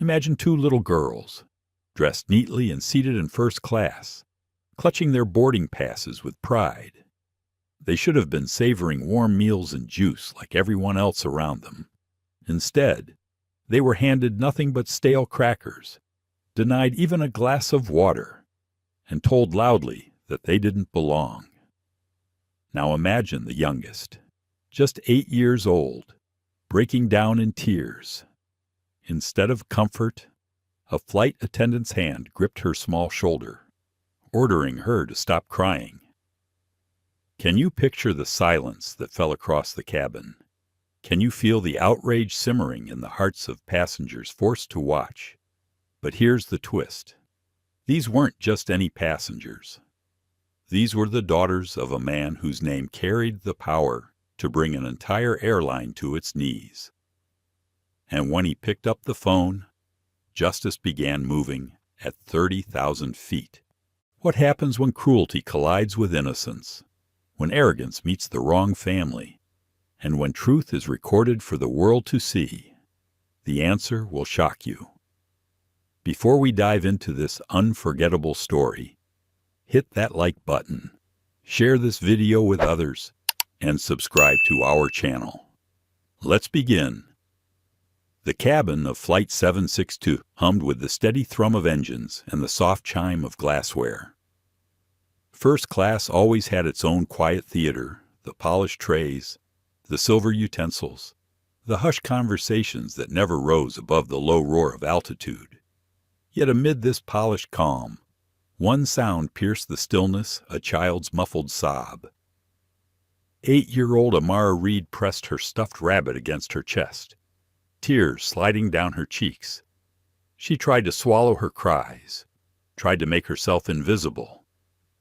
Imagine two little girls, dressed neatly and seated in first class, clutching their boarding passes with pride. They should have been savoring warm meals and juice like everyone else around them. Instead, they were handed nothing but stale crackers, denied even a glass of water, and told loudly that they didn't belong. Now imagine the youngest, just 8 years old, breaking down in tears. Instead of comfort, a flight attendant's hand gripped her small shoulder, ordering her to stop crying. Can you picture the silence that fell across the cabin? Can you feel the outrage simmering in the hearts of passengers forced to watch? But here's the twist. These weren't just any passengers. These were the daughters of a man whose name carried the power to bring an entire airline to its knees. And when he picked up the phone, justice began moving at 30,000 feet. What happens when cruelty collides with innocence? When arrogance meets the wrong family? And when truth is recorded for the world to see? The answer will shock you. Before we dive into this unforgettable story, hit that like button, share this video with others, and subscribe to our channel. Let's begin. The cabin of Flight 762 hummed with the steady thrum of engines and the soft chime of glassware. First class always had its own quiet theater, the polished trays, the silver utensils, the hushed conversations that never rose above the low roar of altitude. Yet amid this polished calm, one sound pierced the stillness, a child's muffled sob. 8-year-old Amara Reed pressed her stuffed rabbit against her chest, tears sliding down her cheeks. She tried to swallow her cries, tried to make herself invisible,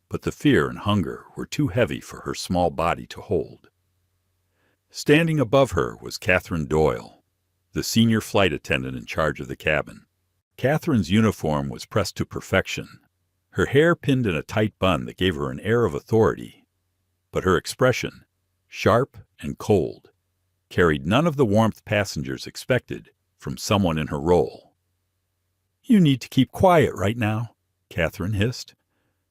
but the fear and hunger were too heavy for her small body to hold. Standing above her was Catherine Doyle, the senior flight attendant in charge of the cabin. Catherine's uniform was pressed to perfection, her hair pinned in a tight bun that gave her an air of authority, but her expression, sharp and cold, carried none of the warmth passengers expected from someone in her role. "You need to keep quiet right now," Catherine hissed,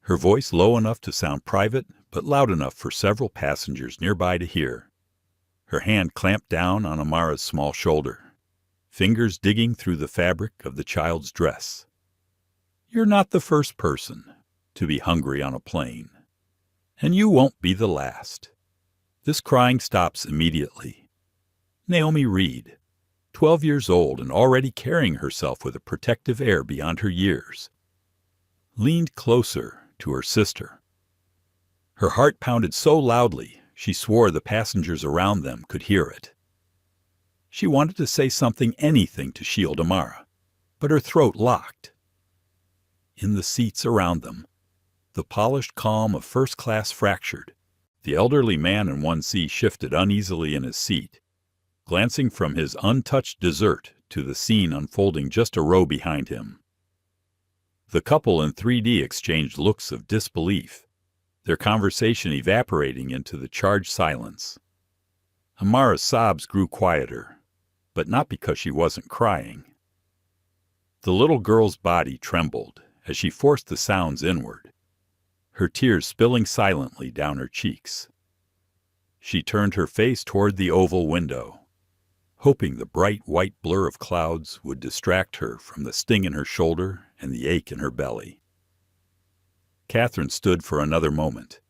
her voice low enough to sound private but loud enough for several passengers nearby to hear. Her hand clamped down on Amara's small shoulder, fingers digging through the fabric of the child's dress. "You're not the first person to be hungry on a plane, and you won't be the last." This crying stops immediately. Naomi Reed, 12 years old and already carrying herself with a protective air beyond her years, leaned closer to her sister. Her heart pounded so loudly she swore the passengers around them could hear it. She wanted to say something, anything, to shield Amara, but her throat locked. In the seats around them, the polished calm of first class fractured. The elderly man in 1C shifted uneasily in his seat, glancing from his untouched dessert to the scene unfolding just a row behind him. The couple in 3D exchanged looks of disbelief, their conversation evaporating into the charged silence. Amara's sobs grew quieter, but not because she wasn't crying. The little girl's body trembled as she forced the sounds inward, her tears spilling silently down her cheeks. She turned her face toward the oval window, hoping the bright white blur of clouds would distract her from the sting in her shoulder and the ache in her belly. Catherine stood for another moment,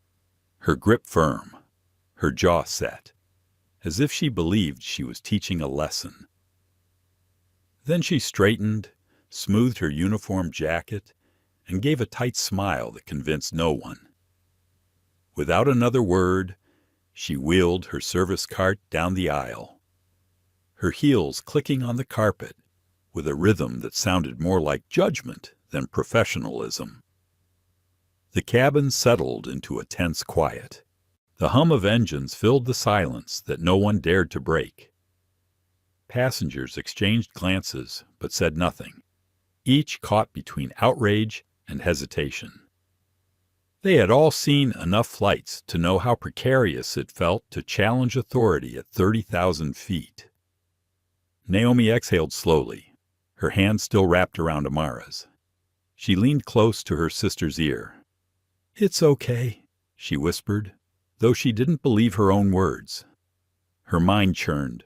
her grip firm, her jaw set, as if she believed she was teaching a lesson. Then she straightened, smoothed her uniform jacket, and gave a tight smile that convinced no one. Without another word, she wheeled her service cart down the aisle, her heels clicking on the carpet with a rhythm that sounded more like judgment than professionalism. The cabin settled into a tense quiet. The hum of engines filled the silence that no one dared to break. Passengers exchanged glances but said nothing, each caught between outrage and hesitation. They had all seen enough flights to know how precarious it felt to challenge authority at 30,000 feet. Naomi exhaled slowly, her hand still wrapped around Amara's. She leaned close to her sister's ear. "It's okay," she whispered, though she didn't believe her own words. Her mind churned.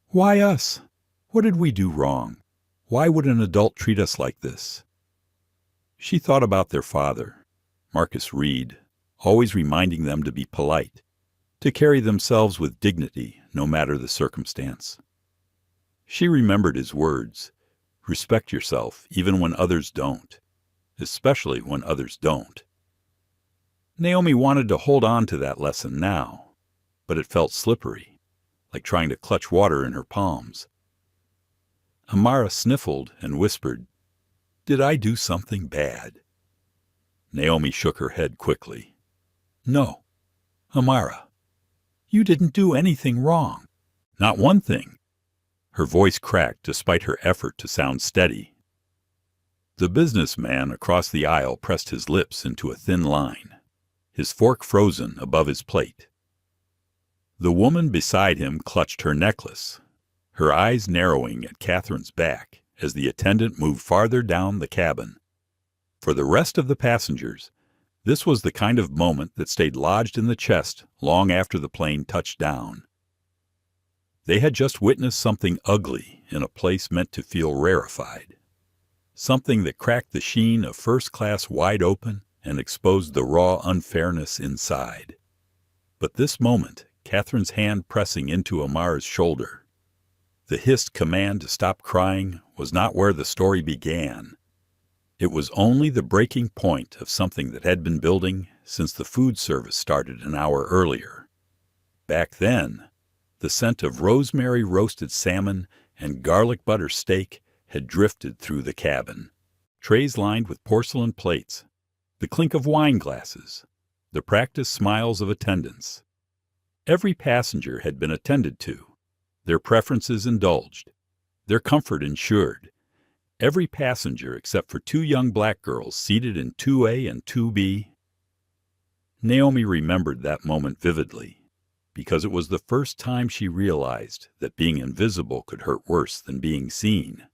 Why us? What did we do wrong? Why would an adult treat us like this? She thought about their father, Marcus Reed, always reminding them to be polite, to carry themselves with dignity no matter the circumstance. She remembered his words, respect yourself even when others don't, especially when others don't. Naomi wanted to hold on to that lesson now, but it felt slippery, like trying to clutch water in her palms. Amara sniffled and whispered, "Did I do something bad?" Naomi shook her head quickly. "No, Amara, you didn't do anything wrong. Not one thing." Her voice cracked despite her effort to sound steady. The businessman across the aisle pressed his lips into a thin line, his fork frozen above his plate. The woman beside him clutched her necklace, her eyes narrowing at Catherine's back as the attendant moved farther down the cabin. For the rest of the passengers, this was the kind of moment that stayed lodged in the chest long after the plane touched down. They had just witnessed something ugly in a place meant to feel rarefied, something that cracked the sheen of first class wide open and exposed the raw unfairness inside. But this moment, Catherine's hand pressing into Amara's shoulder, the hissed command to stop crying, was not where the story began. It was only the breaking point of something that had been building since the food service started an hour earlier. Back then, the scent of rosemary roasted salmon and garlic butter steak had drifted through the cabin. Trays lined with porcelain plates, the clink of wine glasses, the practiced smiles of attendants. Every passenger had been attended to, their preferences indulged, their comfort ensured. Every passenger except for two young black girls seated in 2A and 2B. Naomi remembered that moment vividly, because it was the first time she realized that being invisible could hurt worse than being seen.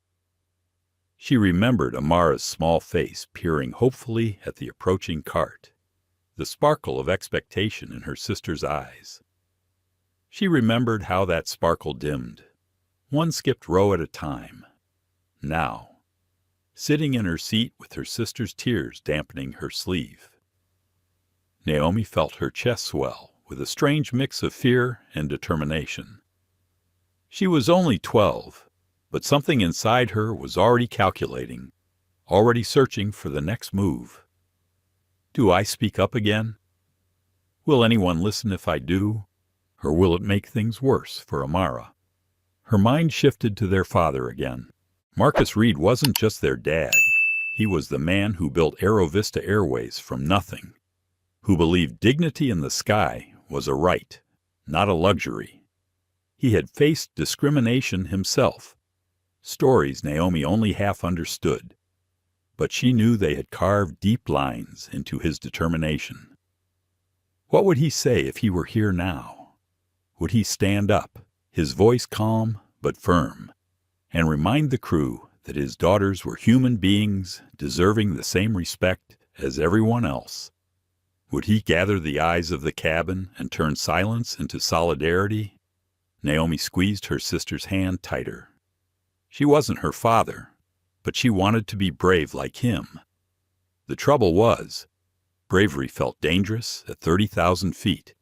She remembered Amara's small face peering hopefully at the approaching cart, the sparkle of expectation in her sister's eyes. She remembered how that sparkle dimmed, one skipped row at a time. Now, sitting in her seat with her sister's tears dampening her sleeve, Naomi felt her chest swell with a strange mix of fear and determination. She was only 12, but something inside her was already calculating, already searching for the next move. Do I speak up again? Will anyone listen if I do? Or will it make things worse for Amara? Her mind shifted to their father again. Marcus Reed wasn't just their dad. He was the man who built Aero Vista Airways from nothing, who believed dignity in the sky was a right, not a luxury. He had faced discrimination himself, stories Naomi only half understood, but she knew they had carved deep lines into his determination. What would he say if he were here now? Would he stand up, his voice calm but firm, and remind the crew that his daughters were human beings deserving the same respect as everyone else? Would he gather the eyes of the cabin and turn silence into solidarity? Naomi squeezed her sister's hand tighter. She wasn't her father, but she wanted to be brave like him. The trouble was, bravery felt dangerous at 30,000 feet.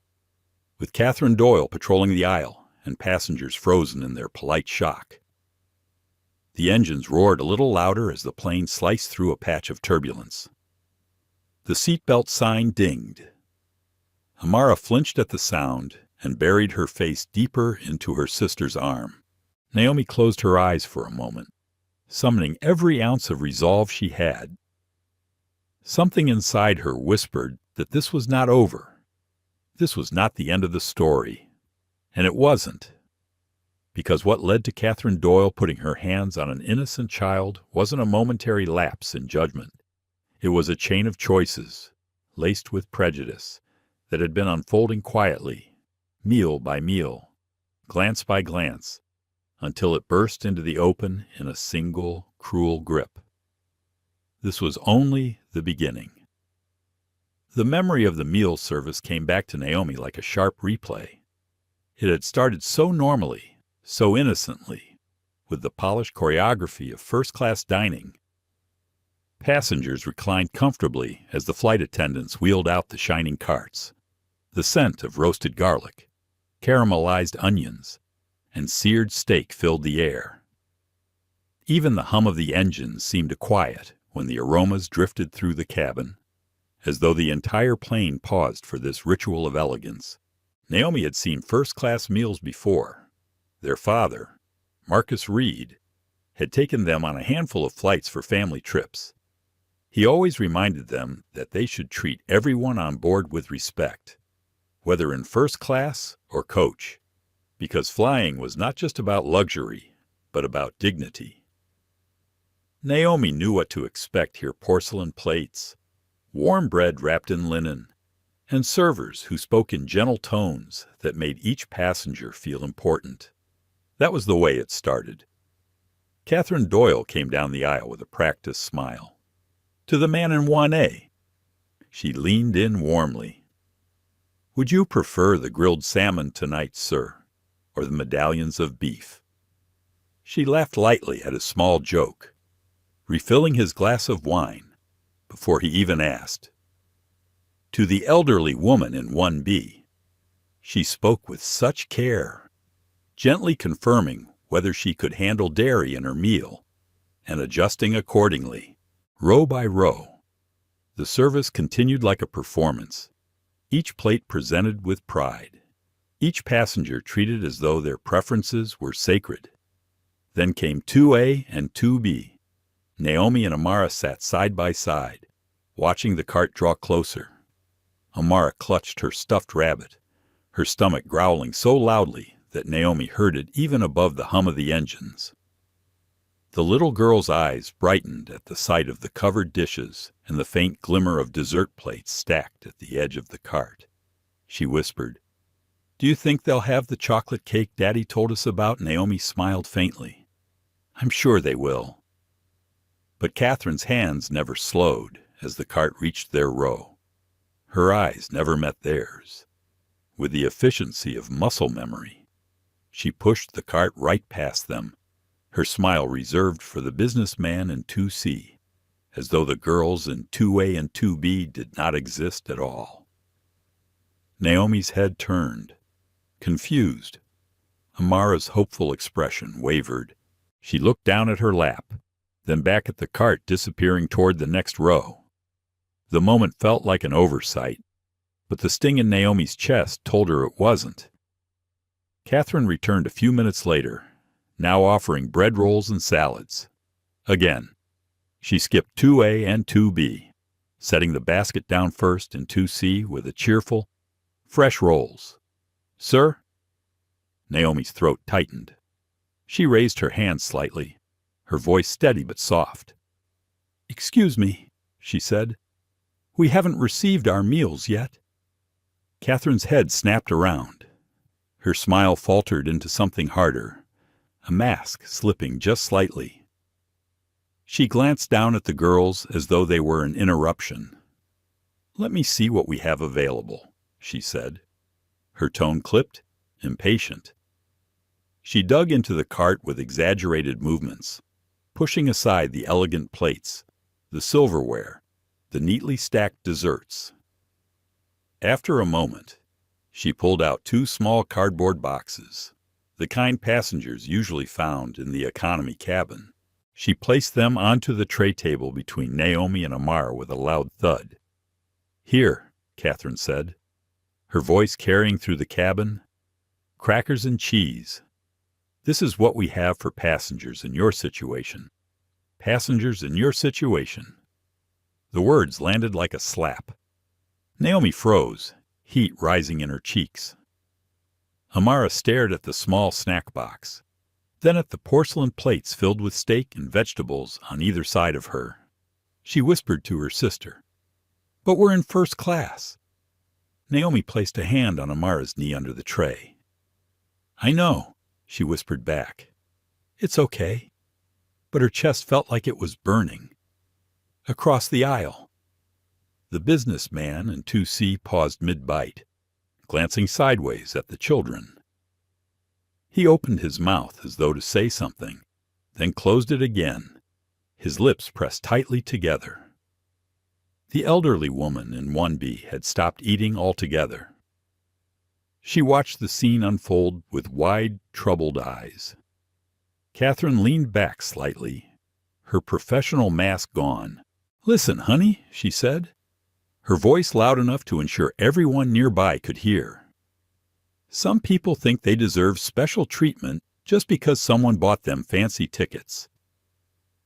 With Catherine Doyle patrolling the aisle and passengers frozen in their polite shock. The engines roared a little louder as the plane sliced through a patch of turbulence. The seatbelt sign dinged. Amara flinched at the sound and buried her face deeper into her sister's arm. Naomi closed her eyes for a moment, summoning every ounce of resolve she had. Something inside her whispered that this was not over. This was not the end of the story. And it wasn't. Because what led to Catherine Doyle putting her hands on an innocent child wasn't a momentary lapse in judgment. It was a chain of choices, laced with prejudice, that had been unfolding quietly, meal by meal, glance by glance, until it burst into the open in a single cruel grip. This was only the beginning. The memory of the meal service came back to Naomi like a sharp replay. It had started so normally, so innocently, with the polished choreography of first-class dining. Passengers reclined comfortably as the flight attendants wheeled out the shining carts. The scent of roasted garlic, caramelized onions, and seared steak filled the air. Even the hum of the engines seemed to quiet when the aromas drifted through the cabin, as though the entire plane paused for this ritual of elegance. Naomi had seen first-class meals before. Their father, Marcus Reed, had taken them on a handful of flights for family trips. He always reminded them that they should treat everyone on board with respect, whether in first class or coach, because flying was not just about luxury, but about dignity. Naomi knew what to expect here: porcelain plates, warm bread wrapped in linen, and servers who spoke in gentle tones that made each passenger feel important. That was the way it started. Catherine Doyle came down the aisle with a practiced smile. To the man in 1A, she leaned in warmly. "Would you prefer the grilled salmon tonight, sir, or the medallions of beef?" She laughed lightly at his small joke, refilling his glass of wine before he even asked. To the elderly woman in 1B, she spoke with such care, gently confirming whether she could handle dairy in her meal and adjusting accordingly. Row by row, the service continued like a performance, each plate presented with pride, each passenger treated as though their preferences were sacred. Then came 2A and 2B. Naomi and Amara sat side by side, watching the cart draw closer. Amara clutched her stuffed rabbit, her stomach growling so loudly that Naomi heard it even above the hum of the engines. The little girl's eyes brightened at the sight of the covered dishes and the faint glimmer of dessert plates stacked at the edge of the cart. She whispered, "Do you think they'll have the chocolate cake Daddy told us about?" Naomi smiled faintly. "I'm sure they will." But Catherine's hands never slowed as the cart reached their row. Her eyes never met theirs. With the efficiency of muscle memory, she pushed the cart right past them, her smile reserved for the businessman in 2C, as though the girls in 2A and 2B did not exist at all. Naomi's head turned, confused. Amara's hopeful expression wavered. She looked down at her lap, then back at the cart disappearing toward the next row. The moment felt like an oversight, but the sting in Naomi's chest told her it wasn't. Catherine returned a few minutes later, now offering bread rolls and salads. Again, she skipped 2A and 2B, setting the basket down first in 2C with a cheerful, "Fresh rolls." "Sir?" Naomi's throat tightened. She raised her hand slightly, her voice steady but soft. "Excuse me," she said. "We haven't received our meals yet." Catherine's head snapped around. Her smile faltered into something harder, a mask slipping just slightly. She glanced down at the girls as though they were an interruption. "Let me see what we have available," she said, her tone clipped, impatient. She dug into the cart with exaggerated movements, pushing aside the elegant plates, the silverware, the neatly stacked desserts. After a moment, she pulled out 2 small cardboard boxes, the kind passengers usually found in the economy cabin. She placed them onto the tray table between Naomi and Amara with a loud thud. "Here," Catherine said, her voice carrying through the cabin, "crackers and cheese. This is what we have for passengers in your situation. Passengers in your situation." The words landed like a slap. Naomi froze, heat rising in her cheeks. Amara stared at the small snack box, then at the porcelain plates filled with steak and vegetables on either side of her. She whispered to her sister, "But we're in first class." Naomi placed a hand on Amara's knee under the tray. "I know," she whispered back. "It's okay. but her chest felt like it was burning. Across the aisle. The businessman in 2C paused mid-bite, glancing sideways at the children. He opened his mouth as though to say something, then closed it again, his lips pressed tightly together. The elderly woman in 1B had stopped eating altogether. She watched the scene unfold with wide, troubled eyes. Catherine leaned back slightly, her professional mask gone. "Listen, honey," she said, her voice loud enough to ensure everyone nearby could hear. "Some people think they deserve special treatment just because someone bought them fancy tickets.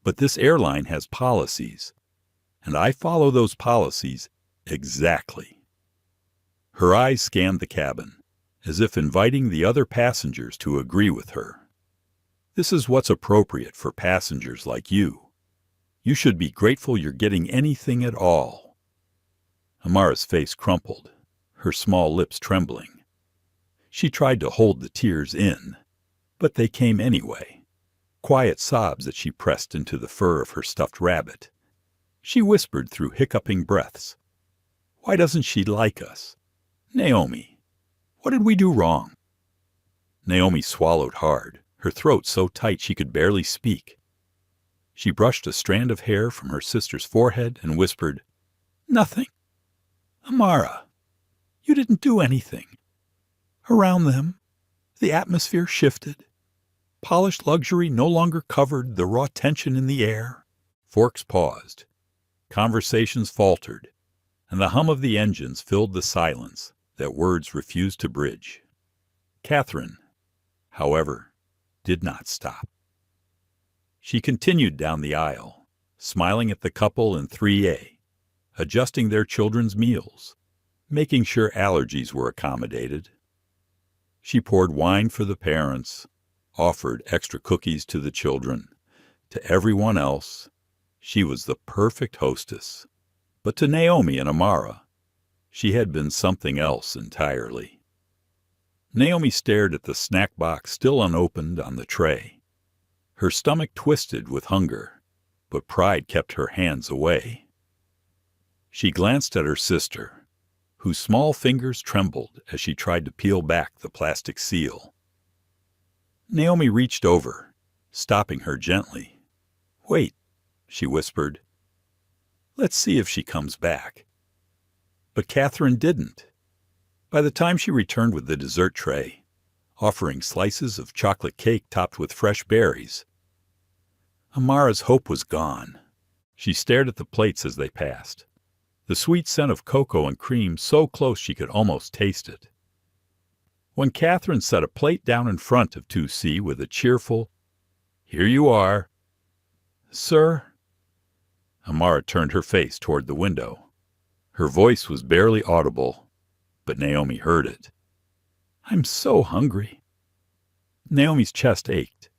But this airline has policies, and I follow those policies exactly." Her eyes scanned the cabin, as if inviting the other passengers to agree with her. "This is what's appropriate for passengers like you. You should be grateful you're getting anything at all." Amara's face crumpled, her small lips trembling. She tried to hold the tears in, but they came anyway, quiet sobs that she pressed into the fur of her stuffed rabbit. She whispered through hiccuping breaths, "Why doesn't she like us? Naomi, what did we do wrong?" Naomi swallowed hard, her throat so tight she could barely speak. She brushed a strand of hair from her sister's forehead and whispered, "Nothing. Amara, you didn't do anything." Around them, the atmosphere shifted. Polished luxury no longer covered the raw tension in the air. Forks paused. Conversations faltered, and the hum of the engines filled the silence that words refused to bridge. Catherine, however, did not stop. She continued down the aisle, smiling at the couple in 3A, adjusting their children's meals, making sure allergies were accommodated. She poured wine for the parents, offered extra cookies to the children. To everyone else, she was the perfect hostess. But to Naomi and Amara, she had been something else entirely. Naomi stared at the snack box still unopened on the tray. Her stomach twisted with hunger, but pride kept her hands away. She glanced at her sister, whose small fingers trembled as she tried to peel back the plastic seal. Naomi reached over, stopping her gently. "Wait," she whispered. "Let's see if she comes back." But Catherine didn't. By the time she returned with the dessert tray, offering slices of chocolate cake topped with fresh berries, Amara's hope was gone. She stared at the plates as they passed, the sweet scent of cocoa and cream so close she could almost taste it. When Catherine set a plate down in front of 2C with a cheerful, "Here you are." "Sir?" Amara turned her face toward the window. Her voice was barely audible, but Naomi heard it. "I'm so hungry." Naomi's chest ached.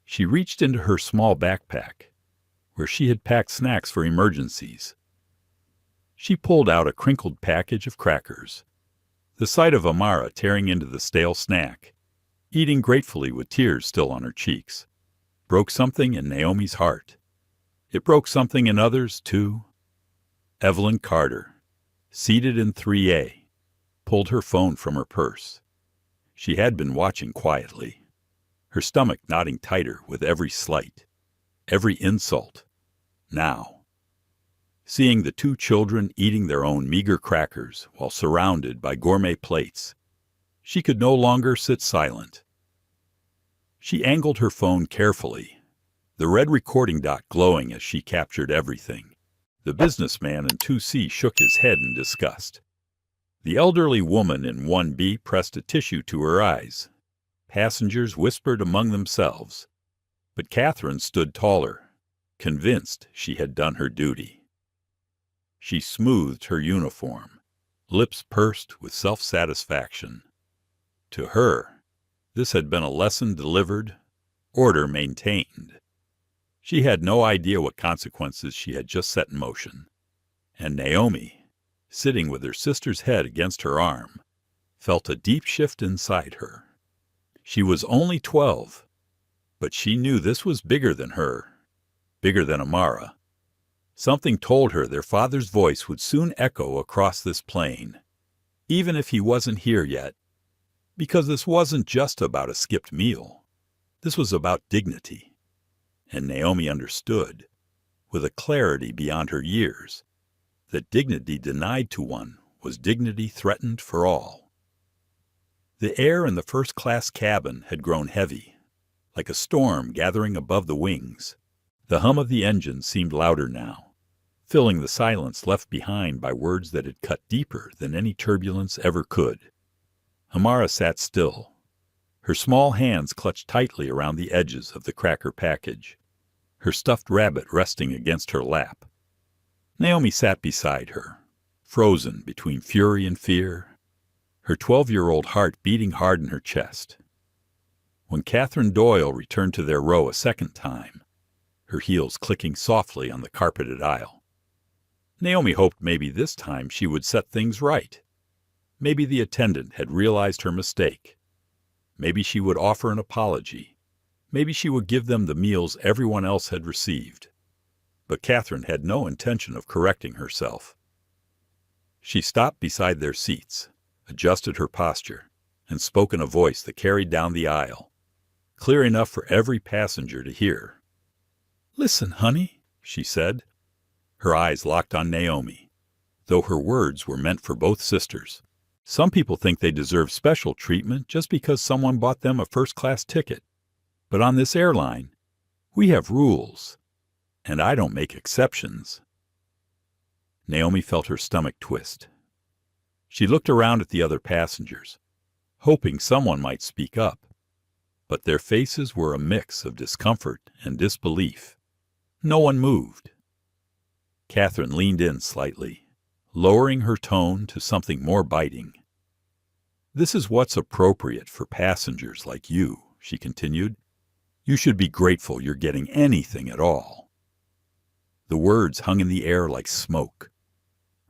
She reached into her small backpack, where she had packed snacks for emergencies. She pulled out a crinkled package of crackers. The sight of Amara tearing into the stale snack, eating gratefully with tears still on her cheeks, broke something in Naomi's heart. It broke something in others, too. Evelyn Carter, seated in 3A, pulled her phone from her purse. She had been watching quietly, her stomach knotting tighter with every slight, every insult. Now, seeing the two children eating their own meager crackers while surrounded by gourmet plates, she could no longer sit silent. She angled her phone carefully, the red recording dot glowing as she captured everything. The businessman in 2C shook his head in disgust. The elderly woman in 1B pressed a tissue to her eyes. Passengers whispered among themselves. But Catherine stood taller, convinced she had done her duty. She smoothed her uniform, lips pursed with self-satisfaction. To her, this had been a lesson delivered, order maintained. She had no idea what consequences she had just set in motion. And Naomi, sitting with her sister's head against her arm, felt a deep shift inside her. She was only 12, but she knew this was bigger than her. bigger than Amara. Something told her their father's voice would soon echo across this plain, even if he wasn't here yet, because this wasn't just about a skipped meal. This was about dignity. And Naomi understood, with a clarity beyond her years, that dignity denied to one was dignity threatened for all. The air in the first-class cabin had grown heavy, like a storm gathering above the wings. The hum of the engine seemed louder now, filling the silence left behind by words that had cut deeper than any turbulence ever could. Amara sat still, her small hands clutched tightly around the edges of the cracker package, her stuffed rabbit resting against her lap. Naomi sat beside her, frozen between fury and fear, her 12-year-old heart beating hard in her chest. When Catherine Doyle returned to their row a second time, her heels clicking softly on the carpeted aisle, Naomi hoped maybe this time she would set things right. Maybe the attendant had realized her mistake. Maybe she would offer an apology. Maybe she would give them the meals everyone else had received. But Catherine had no intention of correcting herself. She stopped beside their seats, adjusted her posture, and spoke in a voice that carried down the aisle, clear enough for every passenger to hear. "Listen, honey," she said. Her eyes locked on Naomi, though her words were meant for both sisters. Some people think they deserve special treatment just because someone bought them a first-class ticket. But on this airline, we have rules, and I don't make exceptions. Naomi felt her stomach twist. She looked around at the other passengers, hoping someone might speak up, but their faces were a mix of discomfort and disbelief. No one moved. Catherine leaned in slightly, lowering her tone to something more biting. "This is what's appropriate for passengers like you," she continued. "You should be grateful you're getting anything at all." The words hung in the air like smoke.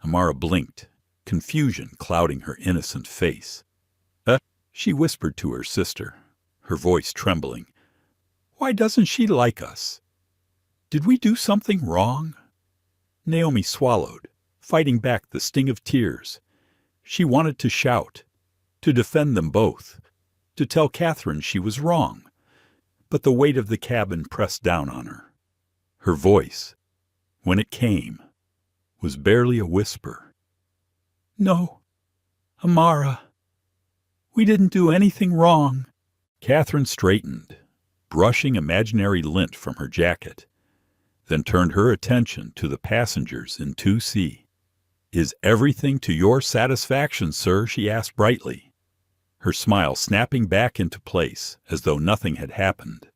Amara blinked, confusion clouding her innocent face. She whispered to her sister, her voice trembling. "Why doesn't she like us? Did we do something wrong?" Naomi swallowed, fighting back the sting of tears. She wanted to shout, to defend them both, to tell Catherine she was wrong. But the weight of the cabin pressed down on her. Her voice, when it came, was barely a whisper. "No, Amara, we didn't do anything wrong." Catherine straightened, brushing imaginary lint from her jacket, then turned her attention to the passengers in 2C. "Is everything to your satisfaction, sir?" she asked brightly, her smile snapping back into place as though nothing had happened.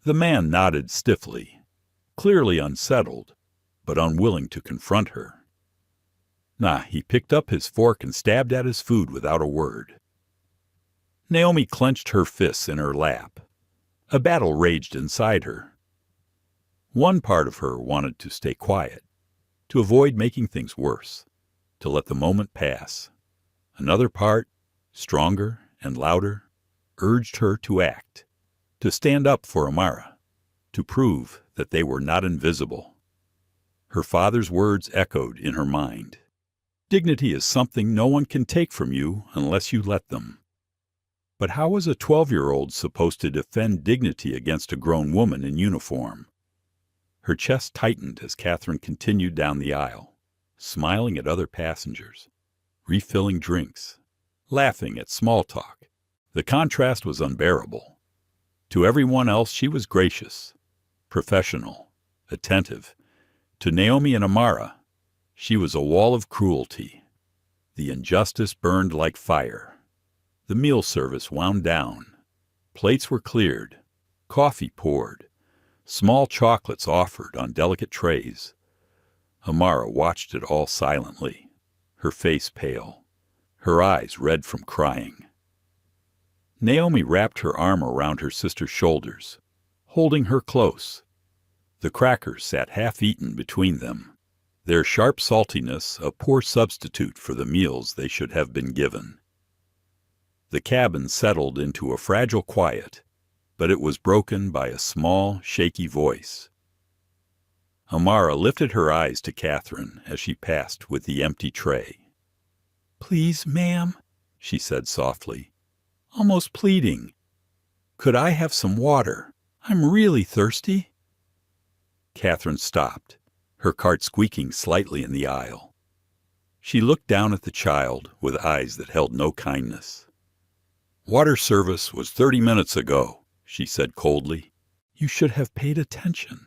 The man nodded stiffly, clearly unsettled, but unwilling to confront her. He picked up his fork and stabbed at his food without a word. Naomi clenched her fists in her lap. A battle raged inside her. One part of her wanted to stay quiet, to avoid making things worse, to let the moment pass. Another part, stronger and louder, urged her to act, to stand up for Amara, to prove that they were not invisible. Her father's words echoed in her mind. "Dignity is something no one can take from you unless you let them." But how was a 12-year-old supposed to defend dignity against a grown woman in uniform? Her chest tightened as Catherine continued down the aisle, smiling at other passengers, refilling drinks, laughing at small talk. The contrast was unbearable. To everyone else she was gracious, professional, attentive. To Naomi and Amara, she was a wall of cruelty. The injustice burned like fire. The meal service wound down. Plates were cleared, coffee poured, small chocolates offered on delicate trays. Amara watched it all silently, her face pale, her eyes red from crying. Naomi wrapped her arm around her sister's shoulders, holding her close. The crackers sat half-eaten between them, their sharp saltiness a poor substitute for the meals they should have been given. The cabin settled into a fragile quiet, but it was broken by a small, shaky voice. Amara lifted her eyes to Catherine as she passed with the empty tray. "Please, ma'am," she said softly, almost pleading. "Could I have some water? I'm really thirsty." Catherine stopped, her cart squeaking slightly in the aisle. She looked down at the child with eyes that held no kindness. "Water service was 30 minutes ago," she said coldly. "You should have paid attention."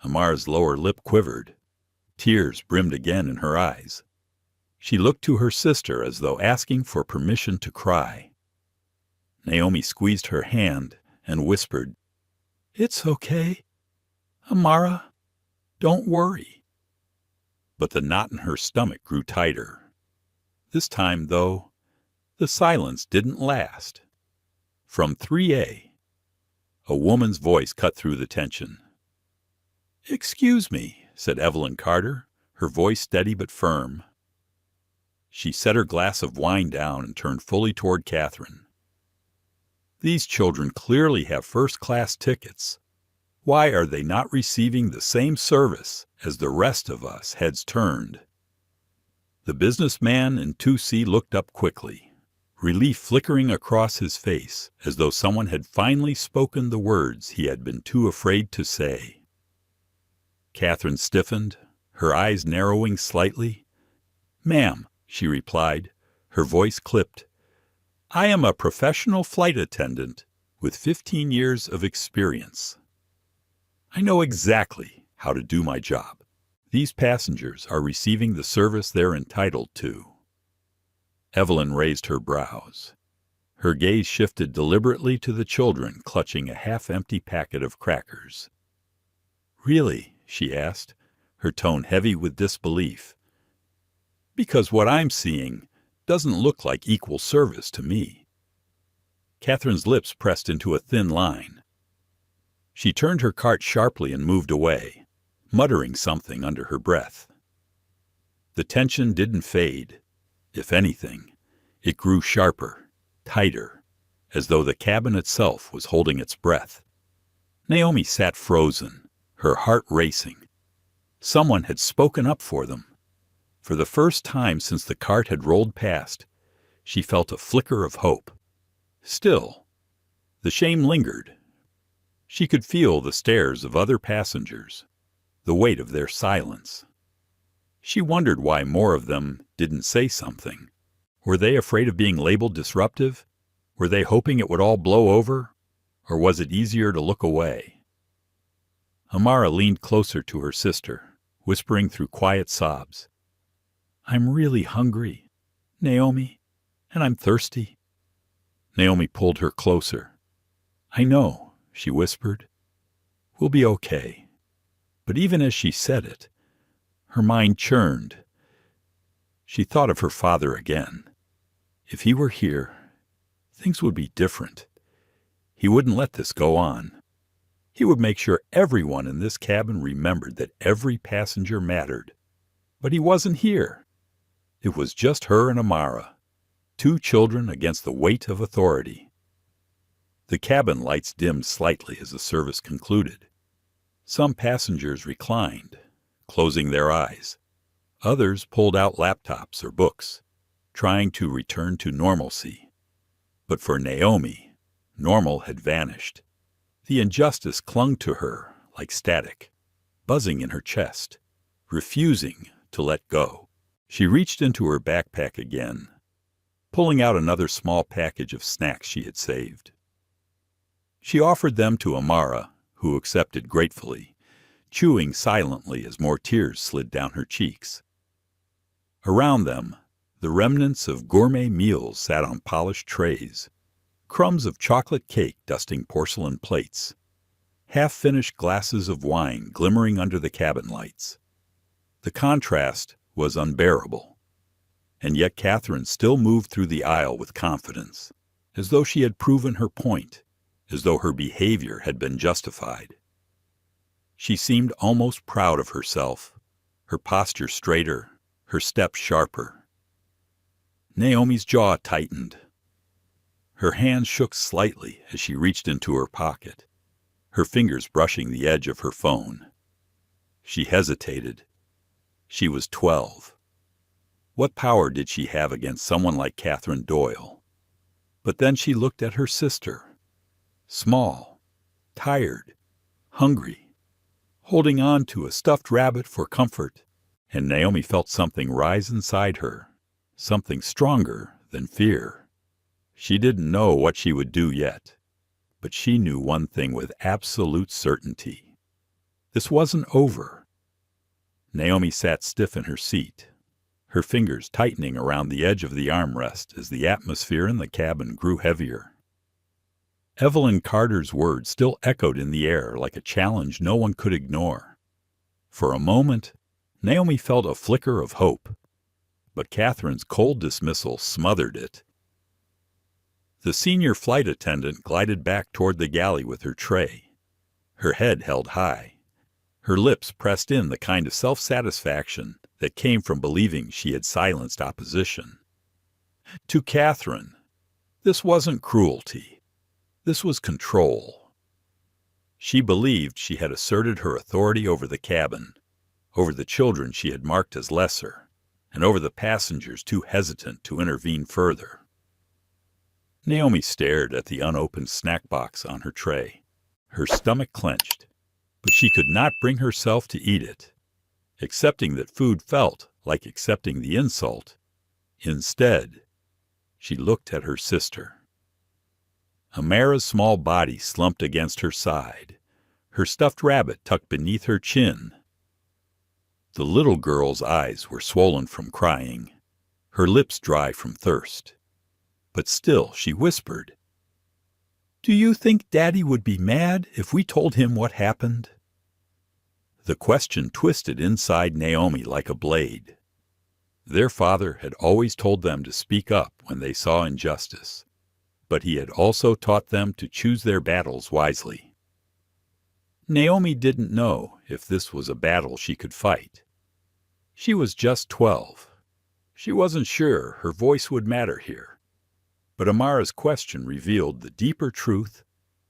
Amara's lower lip quivered. Tears brimmed again in her eyes. She looked to her sister as though asking for permission to cry. Naomi squeezed her hand and whispered, "It's okay. Amara, don't worry." But the knot in her stomach grew tighter. This time, though, the silence didn't last. From 3A, a woman's voice cut through the tension. "Excuse me," said Evelyn Carter, her voice steady but firm. She set her glass of wine down and turned fully toward Catherine. "These children clearly have first-class tickets. Why are they not receiving the same service as the rest of us?" Heads turned. The businessman in 2C looked up quickly, relief flickering across his face as though someone had finally spoken the words he had been too afraid to say. Catherine stiffened, her eyes narrowing slightly. "Ma'am," she replied, her voice clipped, "I am a professional flight attendant with 15 years of experience. I know exactly how to do my job. These passengers are receiving the service they're entitled to." Evelyn raised her brows. Her gaze shifted deliberately to the children clutching a half-empty packet of crackers. "Really?" she asked, her tone heavy with disbelief. "Because what I'm seeing doesn't look like equal service to me." Catherine's lips pressed into a thin line. She turned her cart sharply and moved away, muttering something under her breath. The tension didn't fade. If anything, it grew sharper, tighter, as though the cabin itself was holding its breath. Naomi sat frozen, her heart racing. Someone had spoken up for them. For the first time since the cart had rolled past, she felt a flicker of hope. Still, the shame lingered. She could feel the stares of other passengers, the weight of their silence. She wondered why more of them didn't say something. Were they afraid of being labeled disruptive? Were they hoping it would all blow over? Or was it easier to look away? Amara leaned closer to her sister, whispering through quiet sobs, "I'm really hungry, Naomi, and I'm thirsty." Naomi pulled her closer. "I know," she whispered. "We'll be okay." But even as she said it, her mind churned. She thought of her father again. If he were here, things would be different. He wouldn't let this go on. He would make sure everyone in this cabin remembered that every passenger mattered. But he wasn't here. It was just her and Amara, two children against the weight of authority. The cabin lights dimmed slightly as the service concluded. Some passengers reclined, closing their eyes. Others pulled out laptops or books, trying to return to normalcy. But for Naomi, normal had vanished. The injustice clung to her like static, buzzing in her chest, refusing to let go. She reached into her backpack again, pulling out another small package of snacks she had saved. She offered them to Amara, who accepted gratefully, chewing silently as more tears slid down her cheeks. Around them, the remnants of gourmet meals sat on polished trays, crumbs of chocolate cake dusting porcelain plates, half-finished glasses of wine glimmering under the cabin lights. The contrast was unbearable, and yet Catherine still moved through the aisle with confidence, as though she had proven her point, as though her behavior had been justified. She seemed almost proud of herself, her posture straighter, her step sharper. Naomi's jaw tightened. Her hand shook slightly as she reached into her pocket, her fingers brushing the edge of her phone. She hesitated. She was 12. What power did she have against someone like Catherine Doyle? But then she looked at her sister. Small, tired, hungry, holding on to a stuffed rabbit for comfort, and Naomi felt something rise inside her, something stronger than fear. She didn't know what she would do yet, but she knew one thing with absolute certainty. This wasn't over. Naomi sat stiff in her seat, her fingers tightening around the edge of the armrest as the atmosphere in the cabin grew heavier. Evelyn Carter's words still echoed in the air like a challenge no one could ignore. For a moment, Naomi felt a flicker of hope, but Catherine's cold dismissal smothered it. The senior flight attendant glided back toward the galley with her tray, her head held high, her lips pressed in the kind of self-satisfaction that came from believing she had silenced opposition. To Catherine, this wasn't cruelty. This was control. She believed she had asserted her authority over the cabin, over the children she had marked as lesser, and over the passengers too hesitant to intervene further. Naomi stared at the unopened snack box on her tray. Her stomach clenched, but she could not bring herself to eat it. Accepting that food felt like accepting the insult. Instead, she looked at her sister. Amara's small body slumped against her side, her stuffed rabbit tucked beneath her chin. The little girl's eyes were swollen from crying, her lips dry from thirst. But still she whispered, "Do you think Daddy would be mad if we told him what happened?" The question twisted inside Naomi like a blade. Their father had always told them to speak up when they saw injustice, but he had also taught them to choose their battles wisely. Naomi didn't know if this was a battle she could fight. She was just 12. She wasn't sure her voice would matter here. But Amara's question revealed the deeper truth.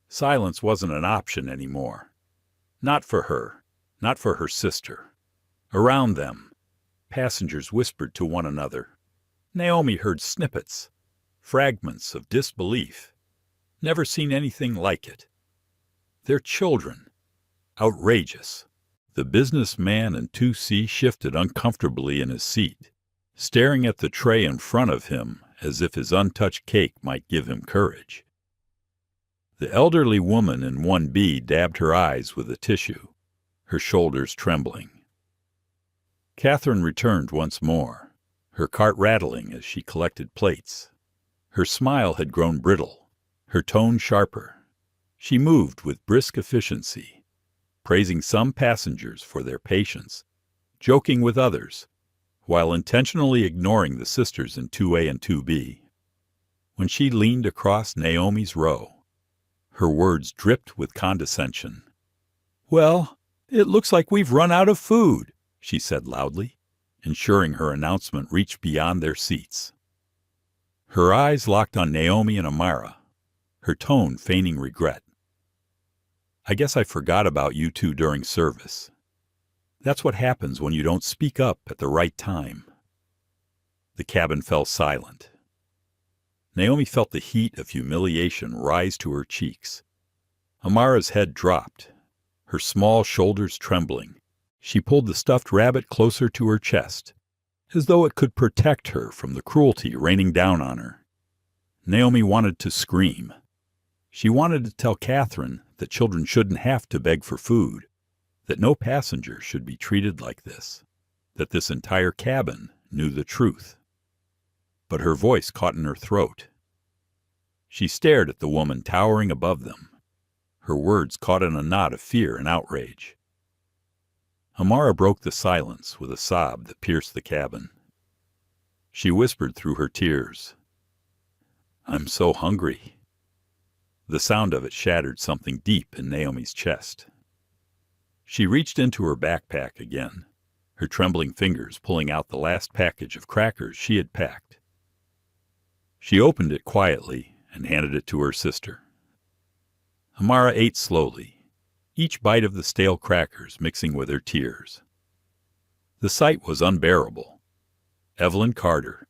Silence wasn't an option anymore. Not for her, not for her sister. Around them, passengers whispered to one another. Naomi heard snippets, fragments of disbelief. Never seen anything like it. Their children. Outrageous. The businessman in 2C shifted uncomfortably in his seat, staring at the tray in front of him as if his untouched cake might give him courage. The elderly woman in 1B dabbed her eyes with a tissue, her shoulders trembling. Catherine returned once more, her cart rattling as she collected plates. Her smile had grown brittle, her tone sharper. She moved with brisk efficiency, praising some passengers for their patience, joking with others, while intentionally ignoring the sisters in 2A and 2B. When she leaned across Naomi's row, her words dripped with condescension. "Well, it looks like we've run out of food," she said loudly, ensuring her announcement reached beyond their seats. Her eyes locked on Naomi and Amara, her tone feigning regret. "I guess I forgot about you two during service. That's what happens when you don't speak up at the right time." The cabin fell silent. Naomi felt the heat of humiliation rise to her cheeks. Amara's head dropped, her small shoulders trembling. She pulled the stuffed rabbit closer to her chest, as though it could protect her from the cruelty raining down on her. Naomi wanted to scream. She wanted to tell Catherine that children shouldn't have to beg for food, that no passenger should be treated like this, that this entire cabin knew the truth. But her voice caught in her throat. She stared at the woman towering above them, her words caught in a knot of fear and outrage. Amara broke the silence with a sob that pierced the cabin. She whispered through her tears, "I'm so hungry." The sound of it shattered something deep in Naomi's chest. She reached into her backpack again, her trembling fingers pulling out the last package of crackers she had packed. She opened it quietly and handed it to her sister. Amara ate slowly, each bite of the stale crackers mixing with her tears. The sight was unbearable. Evelyn Carter,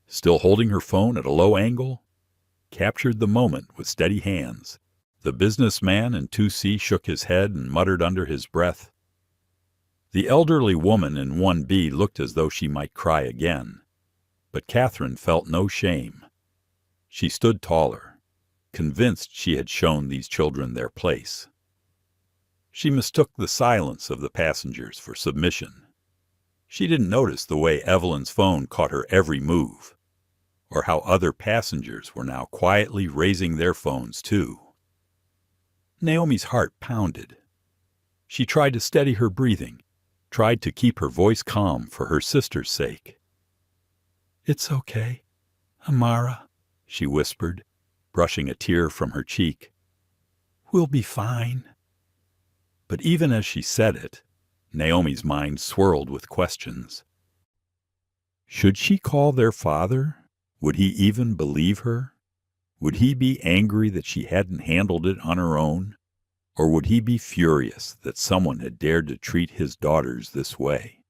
still holding her phone at a low angle, captured the moment with steady hands. The businessman in 2C shook his head and muttered under his breath. The elderly woman in 1B looked as though she might cry again, but Catherine felt no shame. She stood taller, convinced she had shown these children their place. She mistook the silence of the passengers for submission. She didn't notice the way Evelyn's phone caught her every move, or how other passengers were now quietly raising their phones too. Naomi's heart pounded. She tried to steady her breathing, tried to keep her voice calm for her sister's sake. "It's okay, Amara," she whispered, brushing a tear from her cheek. "We'll be fine." But even as she said it, Naomi's mind swirled with questions. Should she call their father? Would he even believe her? Would he be angry that she hadn't handled it on her own? Or would he be furious that someone had dared to treat his daughters this way?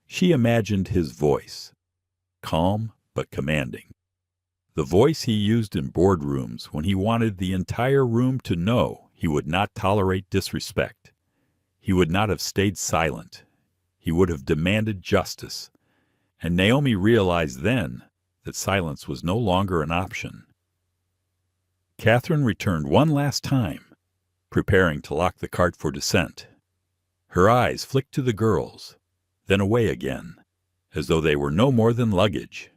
She imagined his voice, calm but commanding. The voice he used in boardrooms when he wanted the entire room to know he would not tolerate disrespect. He would not have stayed silent. He would have demanded justice. And Naomi realized then that silence was no longer an option. Catherine returned one last time, preparing to lock the cart for descent. Her eyes flicked to the girls, then away again, as though they were no more than luggage.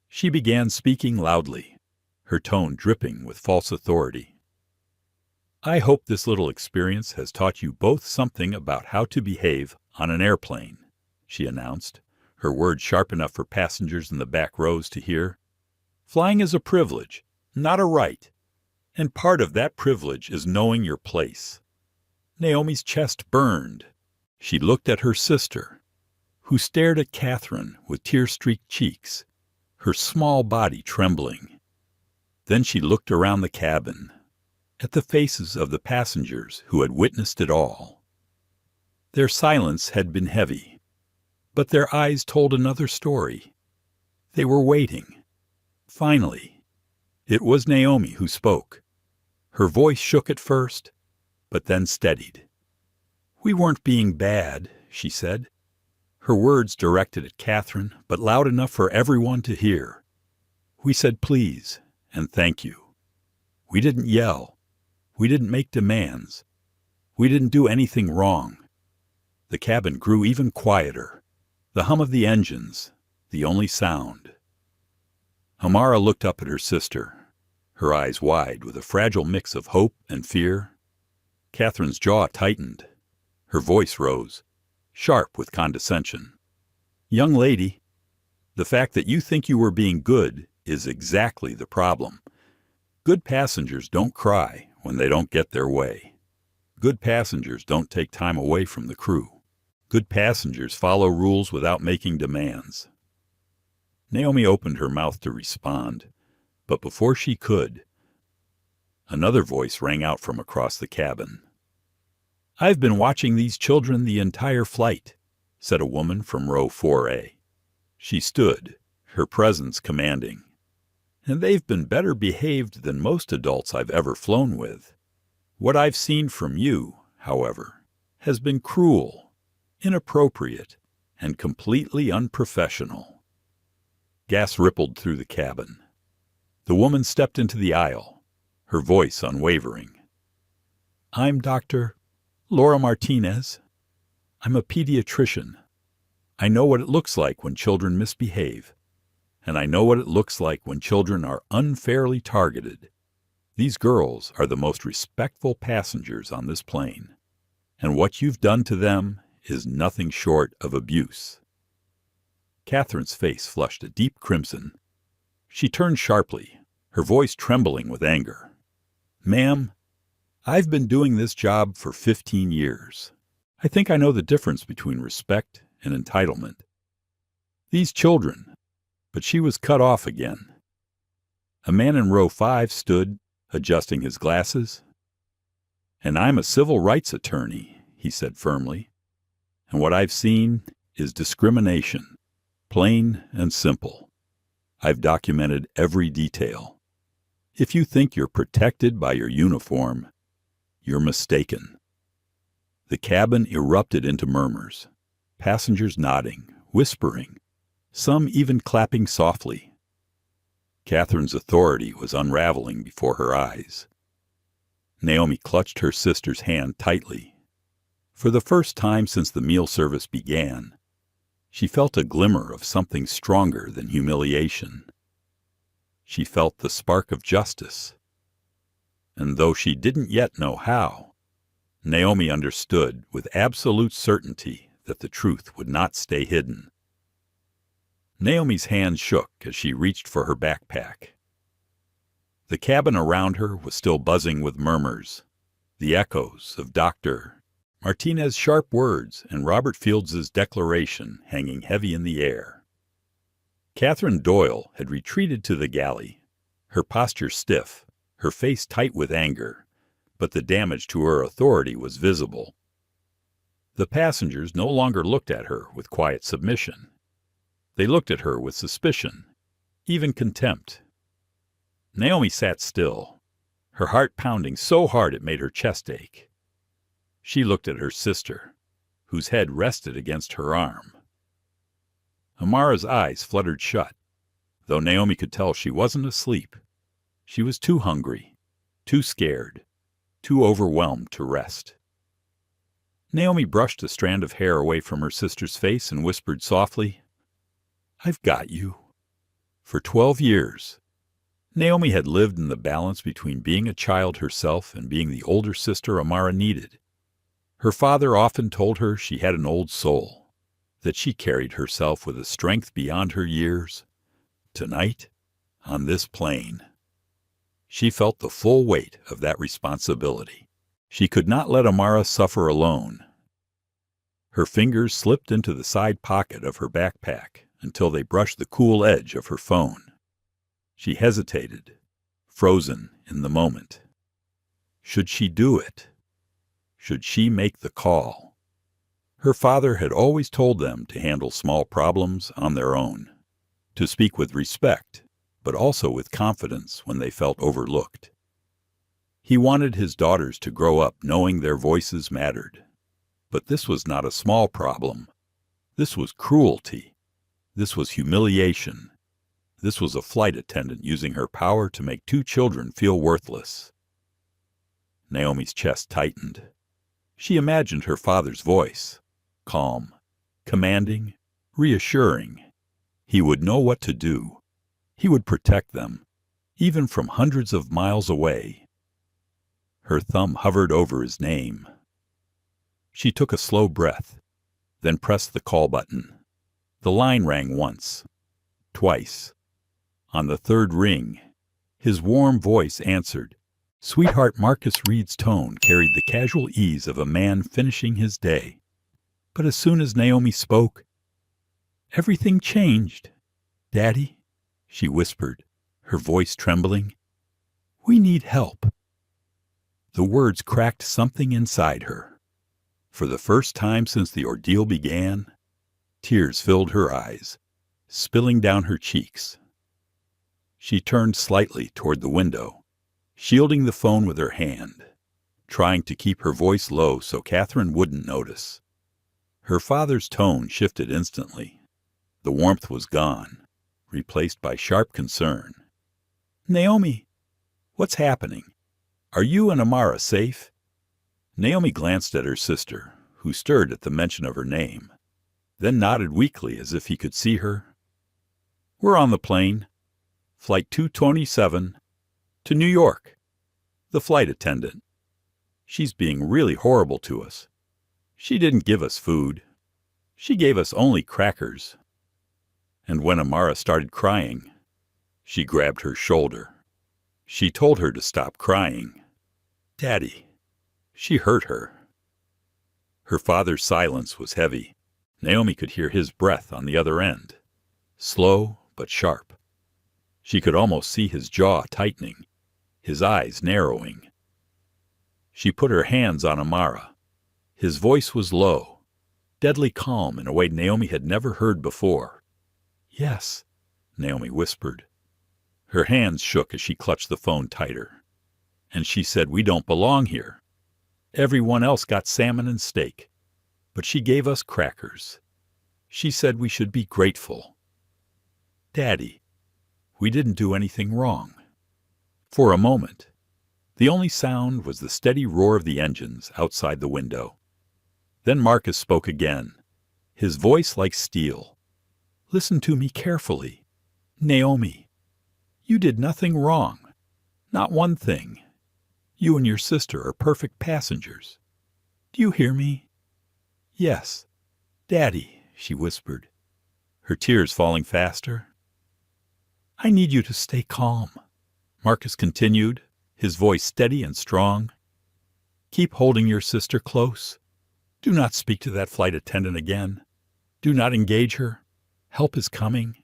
She began speaking loudly, her tone dripping with false authority. "I hope this little experience has taught you both something about how to behave on an airplane," she announced, her words sharp enough for passengers in the back rows to hear. "Flying is a privilege, not a right, and part of that privilege is knowing your place." Naomi's chest burned. She looked at her sister, who stared at Catherine with tear-streaked cheeks, her small body trembling. Then she looked around the cabin, at the faces of the passengers who had witnessed it all. Their silence had been heavy, but their eyes told another story. They were waiting. Finally, it was Naomi who spoke. Her voice shook at first, but then steadied. "We weren't being bad," she said. Her words directed at Catherine, but loud enough for everyone to hear. "We said please and thank you. We didn't yell. We didn't make demands. We didn't do anything wrong." The cabin grew even quieter, the hum of the engines, the only sound. Amara looked up at her sister, her eyes wide with a fragile mix of hope and fear. Catherine's jaw tightened. Her voice rose, sharp with condescension. "Young lady, the fact that you think you were being good is exactly the problem. Good passengers don't cry when they don't get their way. Good passengers don't take time away from the crew. Good passengers follow rules without making demands." Naomi opened her mouth to respond, but before she could, another voice rang out from across the cabin. "I've been watching these children the entire flight," said a woman from row 4A. She stood, her presence commanding. "And they've been better behaved than most adults I've ever flown with. What I've seen from you, however, has been cruel, inappropriate, and completely unprofessional." Gas rippled through the cabin. The woman stepped into the aisle, her voice unwavering. "I'm Dr. Laura Martinez. I'm a pediatrician. I know what it looks like when children misbehave, and I know what it looks like when children are unfairly targeted. These girls are the most respectful passengers on this plane, and what you've done to them is nothing short of abuse." Catherine's face flushed a deep crimson. She turned sharply, her voice trembling with anger. "Ma'am, I've been doing this job for 15 years. I think I know the difference between respect and entitlement. These children," but she was cut off again. A man in row 5 stood, adjusting his glasses. "And I'm a civil rights attorney," he said firmly. "And what I've seen is discrimination, plain and simple. I've documented every detail. If you think you're protected by your uniform, you're mistaken." The cabin erupted into murmurs, passengers nodding, whispering, some even clapping softly. Catherine's authority was unraveling before her eyes. Naomi clutched her sister's hand tightly. For the first time since the meal service began, she felt a glimmer of something stronger than humiliation. She felt the spark of justice. And though she didn't yet know how, Naomi understood with absolute certainty that the truth would not stay hidden. Naomi's hand shook as she reached for her backpack. The cabin around her was still buzzing with murmurs, the echoes of Dr. Martinez's sharp words and Robert Fields's declaration hanging heavy in the air. Catherine Doyle had retreated to the galley, her posture stiff, her face tight with anger, but the damage to her authority was visible. The passengers no longer looked at her with quiet submission. They looked at her with suspicion, even contempt. Naomi sat still, her heart pounding so hard it made her chest ache. She looked at her sister, whose head rested against her arm. Amara's eyes fluttered shut, though Naomi could tell she wasn't asleep. She was too hungry, too scared, too overwhelmed to rest. Naomi brushed a strand of hair away from her sister's face and whispered softly, "I've got you." For 12 years, Naomi had lived in the balance between being a child herself and being the older sister Amara needed. Her father often told her she had an old soul, that she carried herself with a strength beyond her years. Tonight, on this plane, she felt the full weight of that responsibility. She could not let Amara suffer alone. Her fingers slipped into the side pocket of her backpack until they brushed the cool edge of her phone. She hesitated, frozen in the moment. Should she do it? Should she make the call? Her father had always told them to handle small problems on their own, to speak with respect, but also with confidence when they felt overlooked. He wanted his daughters to grow up knowing their voices mattered. But this was not a small problem. This was cruelty. This was humiliation. This was a flight attendant using her power to make 2 children feel worthless. Naomi's chest tightened. She imagined her father's voice, calm, commanding, reassuring. He would know what to do. He would protect them, even from hundreds of miles away. Her thumb hovered over his name. She took a slow breath, then pressed the call button. The line rang once, twice. On the 3rd ring, his warm voice answered. Sweetheart Marcus Reed's tone carried the casual ease of a man finishing his day. But as soon as Naomi spoke, everything changed. "Daddy," she whispered, her voice trembling, "we need help." The words cracked something inside her. For the first time since the ordeal began, tears filled her eyes, spilling down her cheeks. She turned slightly toward the window, shielding the phone with her hand, trying to keep her voice low so Catherine wouldn't notice. Her father's tone shifted instantly. The warmth was gone, replaced by sharp concern. "Naomi, what's happening? Are you and Amara safe?" Naomi glanced at her sister, who stirred at the mention of her name, then nodded weakly as if he could see her. "We're on the plane. Flight 227 to New York. The flight attendant. She's being really horrible to us. She didn't give us food. She gave us only crackers. And when Amara started crying, she grabbed her shoulder. She told her to stop crying. Daddy, she hurt her." Her father's silence was heavy. Naomi could hear his breath on the other end, slow but sharp. She could almost see his jaw tightening, his eyes narrowing. She put her hands on Amara. His voice was low, deadly calm in a way Naomi had never heard before. "Yes," Naomi whispered. Her hands shook as she clutched the phone tighter. "And she said we don't belong here. Everyone else got salmon and steak, but she gave us crackers. She said we should be grateful. Daddy, we didn't do anything wrong." For a moment, the only sound was the steady roar of the engines outside the window. Then Marcus spoke again, his voice like steel. "Listen to me carefully. Naomi, you did nothing wrong. Not one thing. You and your sister are perfect passengers. Do you hear me?" "Yes, Daddy," she whispered, her tears falling faster. "I need you to stay calm," Marcus continued, his voice steady and strong. "Keep holding your sister close. Do not speak to that flight attendant again. Do not engage her. Help is coming."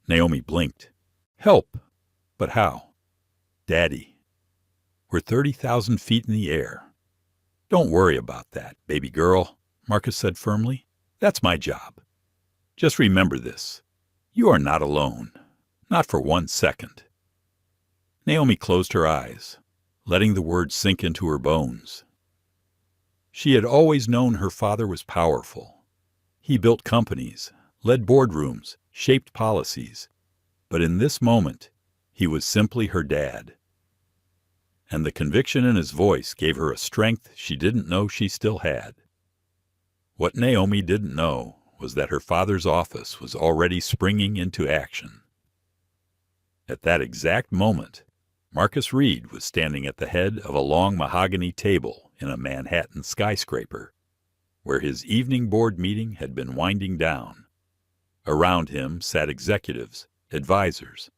Naomi blinked. "Help? But how?" "Daddy, we're 30,000 feet in the air. Don't worry about that, baby girl," Marcus said firmly. "That's my job. Just remember this. You are not alone. Not for 1 second." Naomi closed her eyes, letting the words sink into her bones. She had always known her father was powerful. He built companies, led boardrooms, shaped policies. But in this moment, he was simply her dad. And the conviction in his voice gave her a strength she didn't know she still had. What Naomi didn't know was that her father's office was already springing into action. At that exact moment, Marcus Reed was standing at the head of a long mahogany table in a Manhattan skyscraper, where his evening board meeting had been winding down. Around him sat executives, advisors,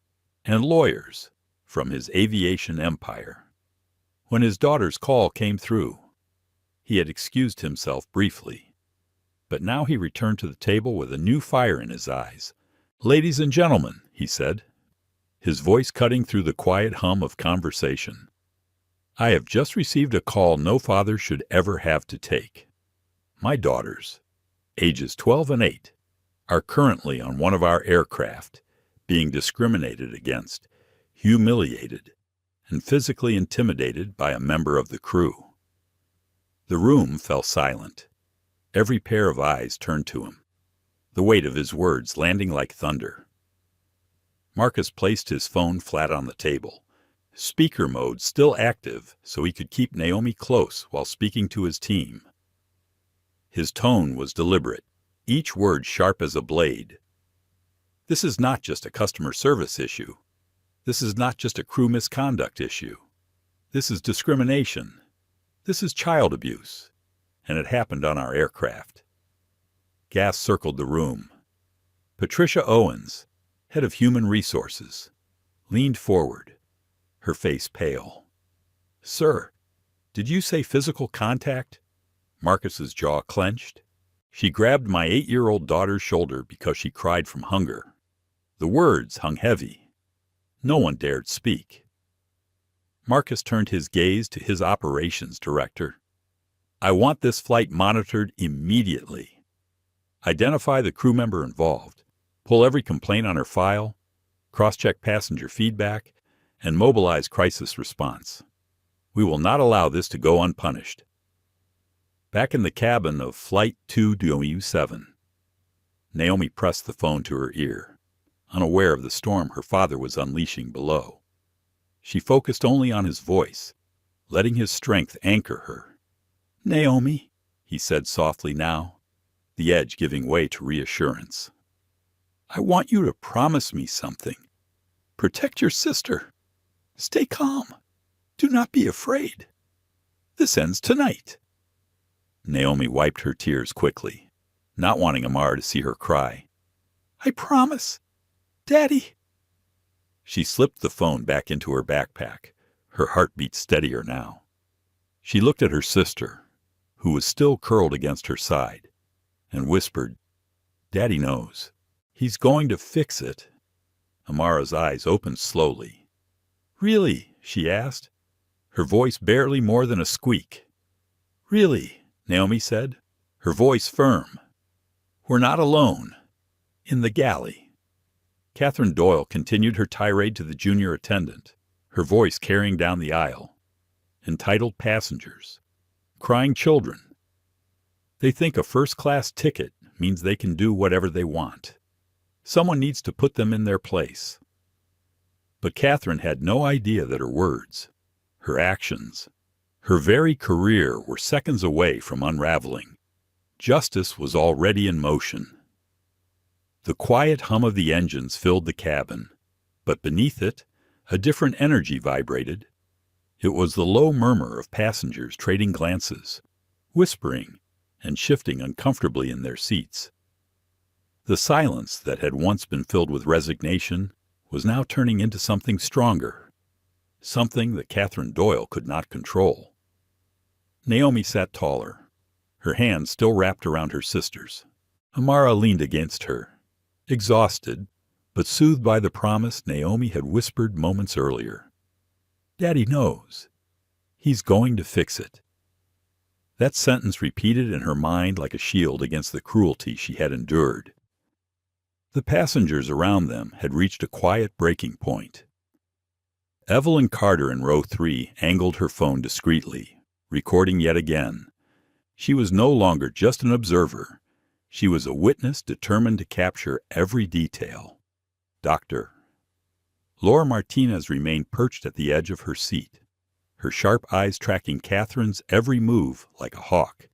and lawyers from his aviation empire. When his daughter's call came through, he had excused himself briefly, but now he returned to the table with a new fire in his eyes. "Ladies and gentlemen," he said, his voice cutting through the quiet hum of conversation, "I have just received a call no father should ever have to take. My daughters, ages 12 and 8, are currently on one of our aircraft, being discriminated against, humiliated, and physically intimidated by a member of the crew." The room fell silent. Every pair of eyes turned to him, the weight of his words landing like thunder. Marcus placed his phone flat on the table, speaker mode still active so he could keep Naomi close while speaking to his team. His tone was deliberate, each word sharp as a blade. "This is not just a customer service issue. This is not just a crew misconduct issue. This is discrimination. This is child abuse. And it happened on our aircraft." Gas circled the room. Patricia Owens, head of human resources, leaned forward, her face pale. "Sir, did you say physical contact?" Marcus's jaw clenched. "She grabbed my 8-year-old daughter's shoulder because she cried from hunger." The words hung heavy. No one dared speak. Marcus turned his gaze to his operations director. "I want this flight monitored immediately. Identify the crew member involved, pull every complaint on her file, cross-check passenger feedback, and mobilize crisis response. We will not allow this to go unpunished." Back in the cabin of Flight 2W7, Naomi pressed the phone to her ear, unaware of the storm her father was unleashing below. She focused only on his voice, letting his strength anchor her. "Naomi," he said softly now, the edge giving way to reassurance. "I want you to promise me something. Protect your sister. Stay calm. Do not be afraid. This ends tonight." Naomi wiped her tears quickly, not wanting Amara to see her cry. "I promise. Daddy." She slipped the phone back into her backpack, her heartbeat steadier now. She looked at her sister, who was still curled against her side, and whispered, "Daddy knows. He's going to fix it." Amara's eyes opened slowly. "Really?" she asked, her voice barely more than a squeak. "Really," Naomi said, her voice firm. "We're not alone. In the galley." Catherine Doyle continued her tirade to the junior attendant, her voice carrying down the aisle. Entitled passengers. Crying children. They think a first-class ticket means they can do whatever they want. Someone needs to put them in their place. But Catherine had no idea that her words, her actions, her very career were seconds away from unraveling. Justice was already in motion. The quiet hum of the engines filled the cabin, but beneath it, a different energy vibrated. It was the low murmur of passengers trading glances, whispering, and shifting uncomfortably in their seats. The silence that had once been filled with resignation was now turning into something stronger, something that Catherine Doyle could not control. Naomi sat taller, her hands still wrapped around her sister's. Amara leaned against her, exhausted, but soothed by the promise Naomi had whispered moments earlier. "Daddy knows. He's going to fix it." That sentence repeated in her mind like a shield against the cruelty she had endured. The passengers around them had reached a quiet breaking point. Evelyn Carter in row 3 angled her phone discreetly, recording yet again. She was no longer just an observer. She was a witness determined to capture every detail. Doctor. Laura Martinez remained perched at the edge of her seat, her sharp eyes tracking Catherine's every move like a hawk.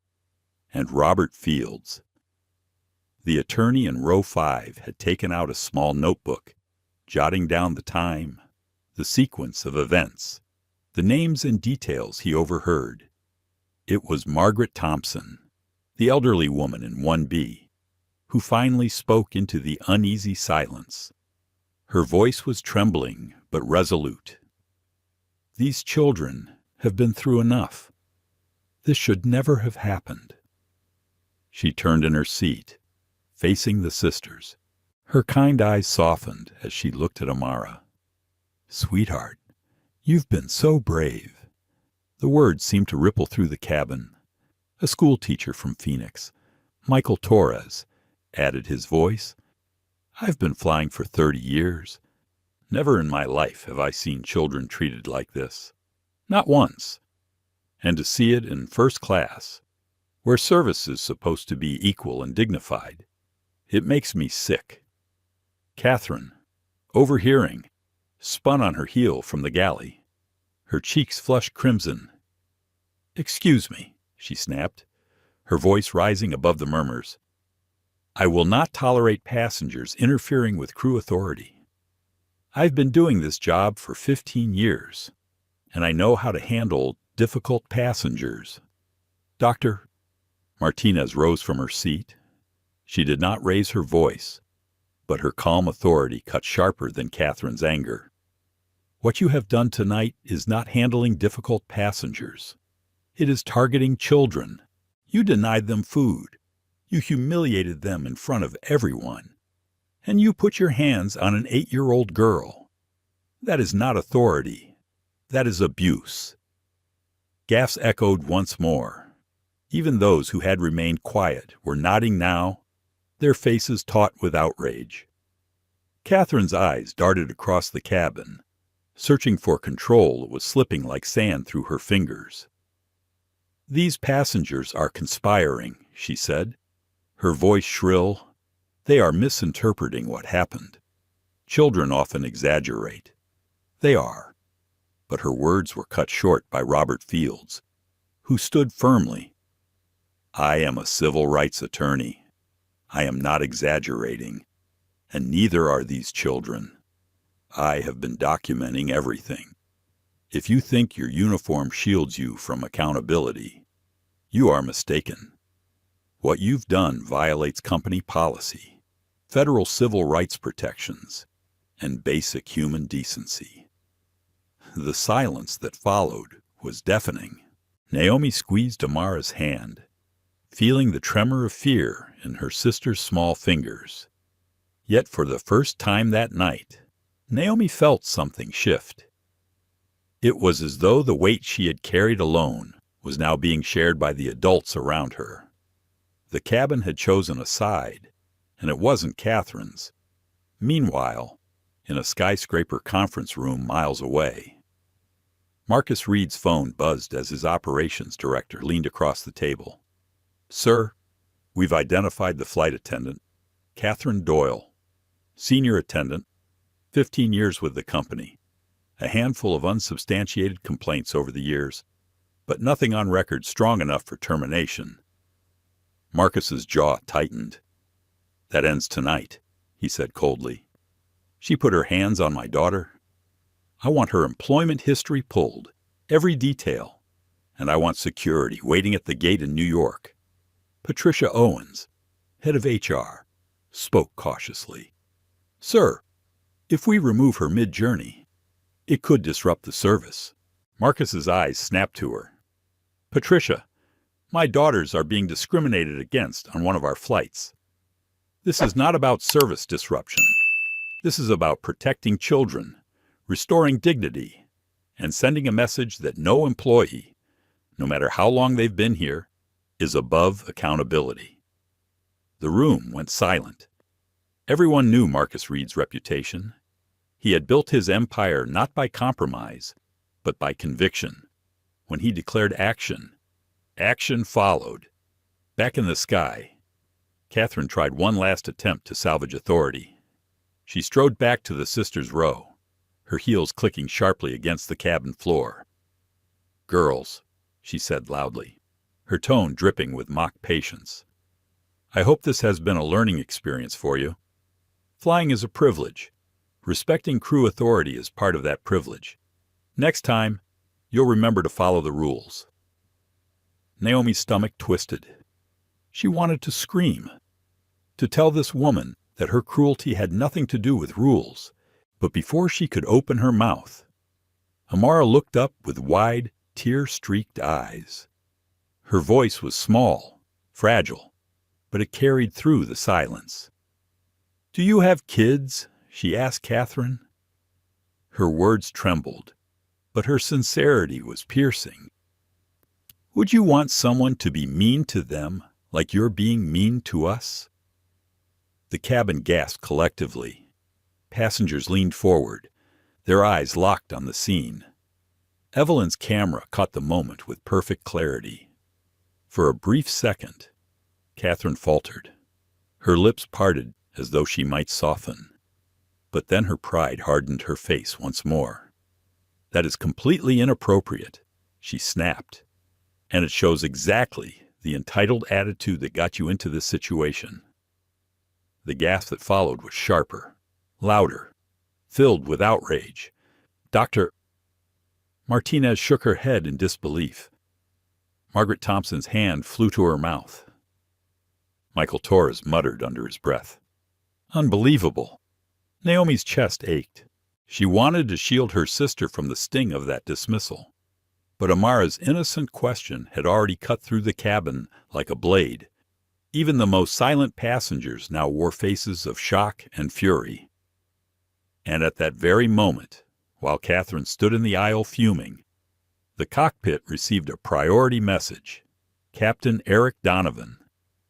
And Robert Fields. The attorney in row 5 had taken out a small notebook, jotting down the time, the sequence of events, the names and details he overheard. It was Margaret Thompson, the elderly woman in 1B, who finally spoke into the uneasy silence. Her voice was trembling but resolute. "These children have been through enough. This should never have happened." She turned in her seat, facing the sisters. Her kind eyes softened as she looked at Amara. "Sweetheart, you've been so brave." The words seemed to ripple through the cabin. A schoolteacher from Phoenix, Michael Torres, added his voice. "I've been flying for 30 years. Never in my life have I seen children treated like this. Not once. And to see it in first class, where service is supposed to be equal and dignified, it makes me sick." Catherine, overhearing, spun on her heel from the galley. Her cheeks flushed crimson. "Excuse me," she snapped, her voice rising above the murmurs. "I will not tolerate passengers interfering with crew authority. I've been doing this job for 15 years, and I know how to handle difficult passengers. Doctor." Martinez rose from her seat. She did not raise her voice, but her calm authority cut sharper than Catherine's anger. "What you have done tonight is not handling difficult passengers. It is targeting children. You denied them food. You humiliated them in front of everyone. And you put your hands on an 8-year-old girl. That is not authority. That is abuse." Gaffes echoed once more. Even those who had remained quiet were nodding now, their faces taut with outrage. Catherine's eyes darted across the cabin, searching for control that was slipping like sand through her fingers. "These passengers are conspiring," she said, her voice shrill. "They are misinterpreting what happened. Children often exaggerate. They are." But her words were cut short by Robert Fields, who stood firmly. "I am a civil rights attorney. I am not exaggerating, and neither are these children. I have been documenting everything. If you think your uniform shields you from accountability, you are mistaken. What you've done violates company policy, federal civil rights protections, and basic human decency." The silence that followed was deafening. Naomi squeezed Amara's hand, feeling the tremor of fear in her sister's small fingers. Yet for the first time that night, Naomi felt something shift. It was as though the weight she had carried alone was now being shared by the adults around her. The cabin had chosen a side, and it wasn't Catherine's. Meanwhile, in a skyscraper conference room miles away, Marcus Reed's phone buzzed as his operations director leaned across the table. "Sir, we've identified the flight attendant, Catherine Doyle, senior attendant, 15 years with the company. A handful of unsubstantiated complaints over the years, but nothing on record strong enough for termination." Marcus's jaw tightened. "That ends tonight," he said coldly. "She put her hands on my daughter. I want her employment history pulled, every detail, and I want security waiting at the gate in New York." Patricia Owens, head of HR, spoke cautiously. "Sir, if we remove her mid-journey, it could disrupt the service." Marcus's eyes snapped to her. "Patricia, my daughters are being discriminated against on one of our flights. This is not about service disruption. This is about protecting children, restoring dignity, and sending a message that no employee, no matter how long they've been here, is above accountability." The room went silent. Everyone knew Marcus Reed's reputation. He had built his empire not by compromise, but by conviction. When he declared action, action followed. Back in the sky, Catherine tried one last attempt to salvage authority. She strode back to the sisters' row, her heels clicking sharply against the cabin floor. "Girls," she said loudly, her tone dripping with mock patience, "I hope this has been a learning experience for you. Flying is a privilege. Respecting crew authority is part of that privilege. Next time, you'll remember to follow the rules." Naomi's stomach twisted. She wanted to scream, to tell this woman that her cruelty had nothing to do with rules, but before she could open her mouth, Amara looked up with wide, tear-streaked eyes. Her voice was small, fragile, but it carried through the silence. "Do you have kids?" she asked Catherine. Her words trembled, but her sincerity was piercing. "Would you want someone to be mean to them like you're being mean to us?" The cabin gasped collectively. Passengers leaned forward, their eyes locked on the scene. Evelyn's camera caught the moment with perfect clarity. For a brief second, Catherine faltered. Her lips parted as though she might soften. But then her pride hardened her face once more. "That is completely inappropriate," she snapped. "And it shows exactly the entitled attitude that got you into this situation." The gasp that followed was sharper, louder, filled with outrage. "Dr." Martinez shook her head in disbelief. Margaret Thompson's hand flew to her mouth. Michael Torres muttered under his breath, "Unbelievable." Naomi's chest ached. She wanted to shield her sister from the sting of that dismissal. But Amara's innocent question had already cut through the cabin like a blade. Even the most silent passengers now wore faces of shock and fury. And at that very moment, while Catherine stood in the aisle fuming, the cockpit received a priority message. Captain Eric Donovan,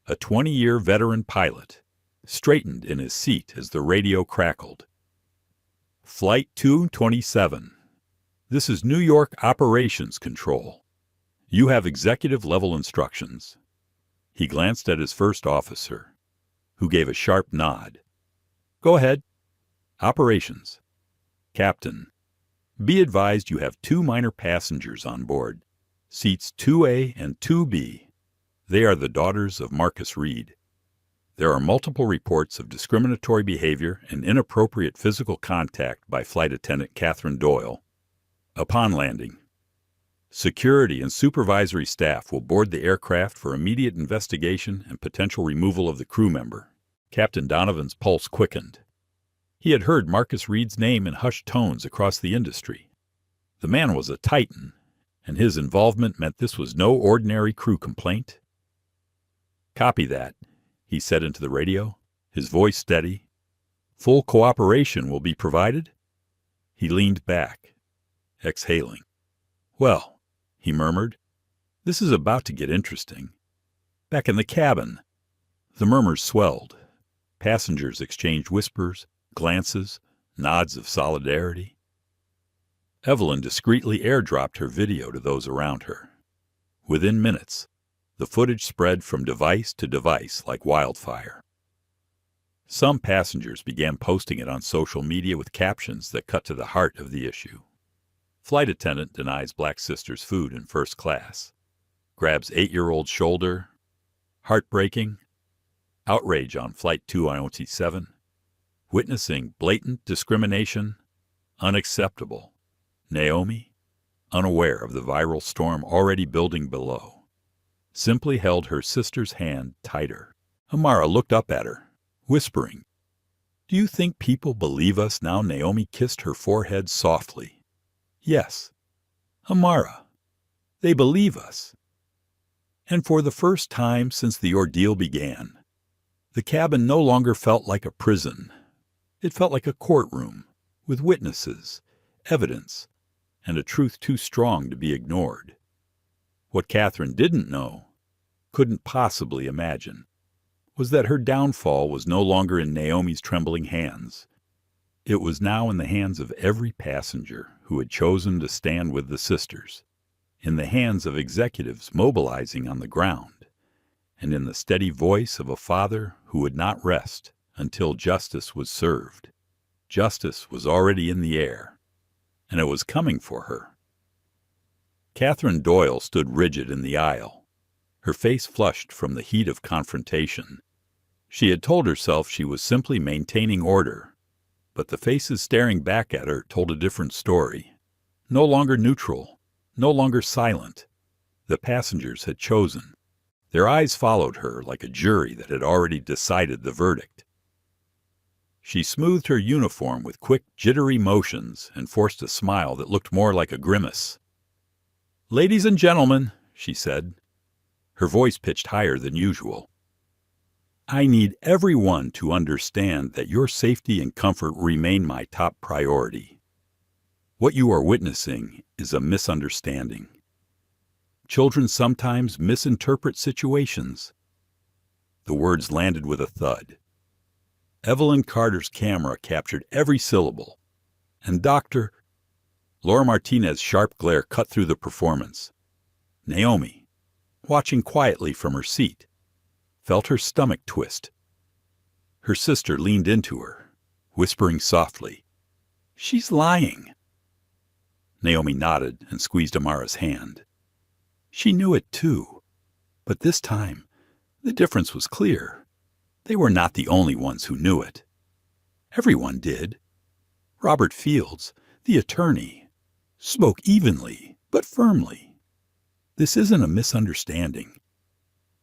a 20-year veteran pilot, straightened in his seat as the radio crackled. "Flight 227. This is New York Operations Control. You have executive-level instructions." He glanced at his first officer, who gave a sharp nod. "Go ahead." "Operations. Captain, be advised you have 2 minor passengers on board, seats 2A and 2B. They are the daughters of Marcus Reed. There are multiple reports of discriminatory behavior and inappropriate physical contact by Flight Attendant Catherine Doyle. Upon landing, security and supervisory staff will board the aircraft for immediate investigation and potential removal of the crew member." Captain Donovan's pulse quickened. He had heard Marcus Reed's name in hushed tones across the industry. The man was a titan, and his involvement meant this was no ordinary crew complaint. "Copy that," he said into the radio, his voice steady. "Full cooperation will be provided." He leaned back. exhaling. "Well," he murmured, "this is about to get interesting." Back in the cabin, the murmurs swelled. Passengers exchanged whispers, glances, nods of solidarity. Evelyn discreetly airdropped her video to those around her. Within minutes, the footage spread from device to device like wildfire. Some passengers began posting it on social media with captions that cut to the heart of the issue. Flight attendant denies black sister's food in first class. Grabs 8-year-old shoulder. Heartbreaking. Outrage on Flight 207. Witnessing blatant discrimination. Unacceptable. Naomi, unaware of the viral storm already building below, simply held her sister's hand tighter. Amara looked up at her, whispering, "Do you think people believe us now?" Naomi kissed her forehead softly. "Yes, Amara, they believe us." And for the first time since the ordeal began, the cabin no longer felt like a prison. It felt like a courtroom, with witnesses, evidence, and a truth too strong to be ignored. What Catherine didn't know, couldn't possibly imagine, was that her downfall was no longer in Naomi's trembling hands. It was now in the hands of every passenger who had chosen to stand with the sisters, in the hands of executives mobilizing on the ground, and in the steady voice of a father who would not rest until justice was served. Justice was already in the air, and it was coming for her. Catherine Doyle stood rigid in the aisle, her face flushed from the heat of confrontation. She had told herself she was simply maintaining order, but the faces staring back at her told a different story. No longer neutral, no longer silent. The passengers had chosen. Their eyes followed her like a jury that had already decided the verdict. She smoothed her uniform with quick, jittery motions and forced a smile that looked more like a grimace. "Ladies and gentlemen," she said, her voice pitched higher than usual, "I need everyone to understand that your safety and comfort remain my top priority. What you are witnessing is a misunderstanding. Children sometimes misinterpret situations." The words landed with a thud. Evelyn Carter's camera captured every syllable, and Laura Martinez's sharp glare cut through the performance. Naomi, watching quietly from her seat, felt her stomach twist. Her sister leaned into her, whispering softly, "She's lying." Naomi nodded and squeezed Amara's hand. She knew it too, but this time the difference was clear. They were not the only ones who knew it. Everyone did. Robert Fields, the attorney, spoke evenly but firmly. "This isn't a misunderstanding.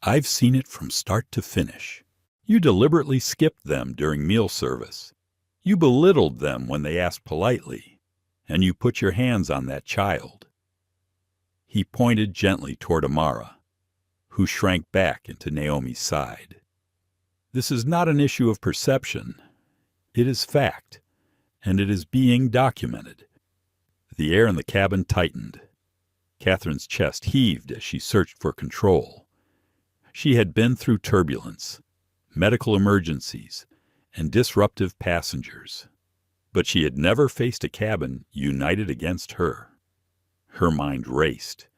I've seen it from start to finish. You deliberately skipped them during meal service. You belittled them when they asked politely, and you put your hands on that child." He pointed gently toward Amara, who shrank back into Naomi's side. "This is not an issue of perception. It is fact, and it is being documented." The air in the cabin tightened. Catherine's chest heaved as she searched for control. She had been through turbulence, medical emergencies, and disruptive passengers, but she had never faced a cabin united against her. Her mind raced.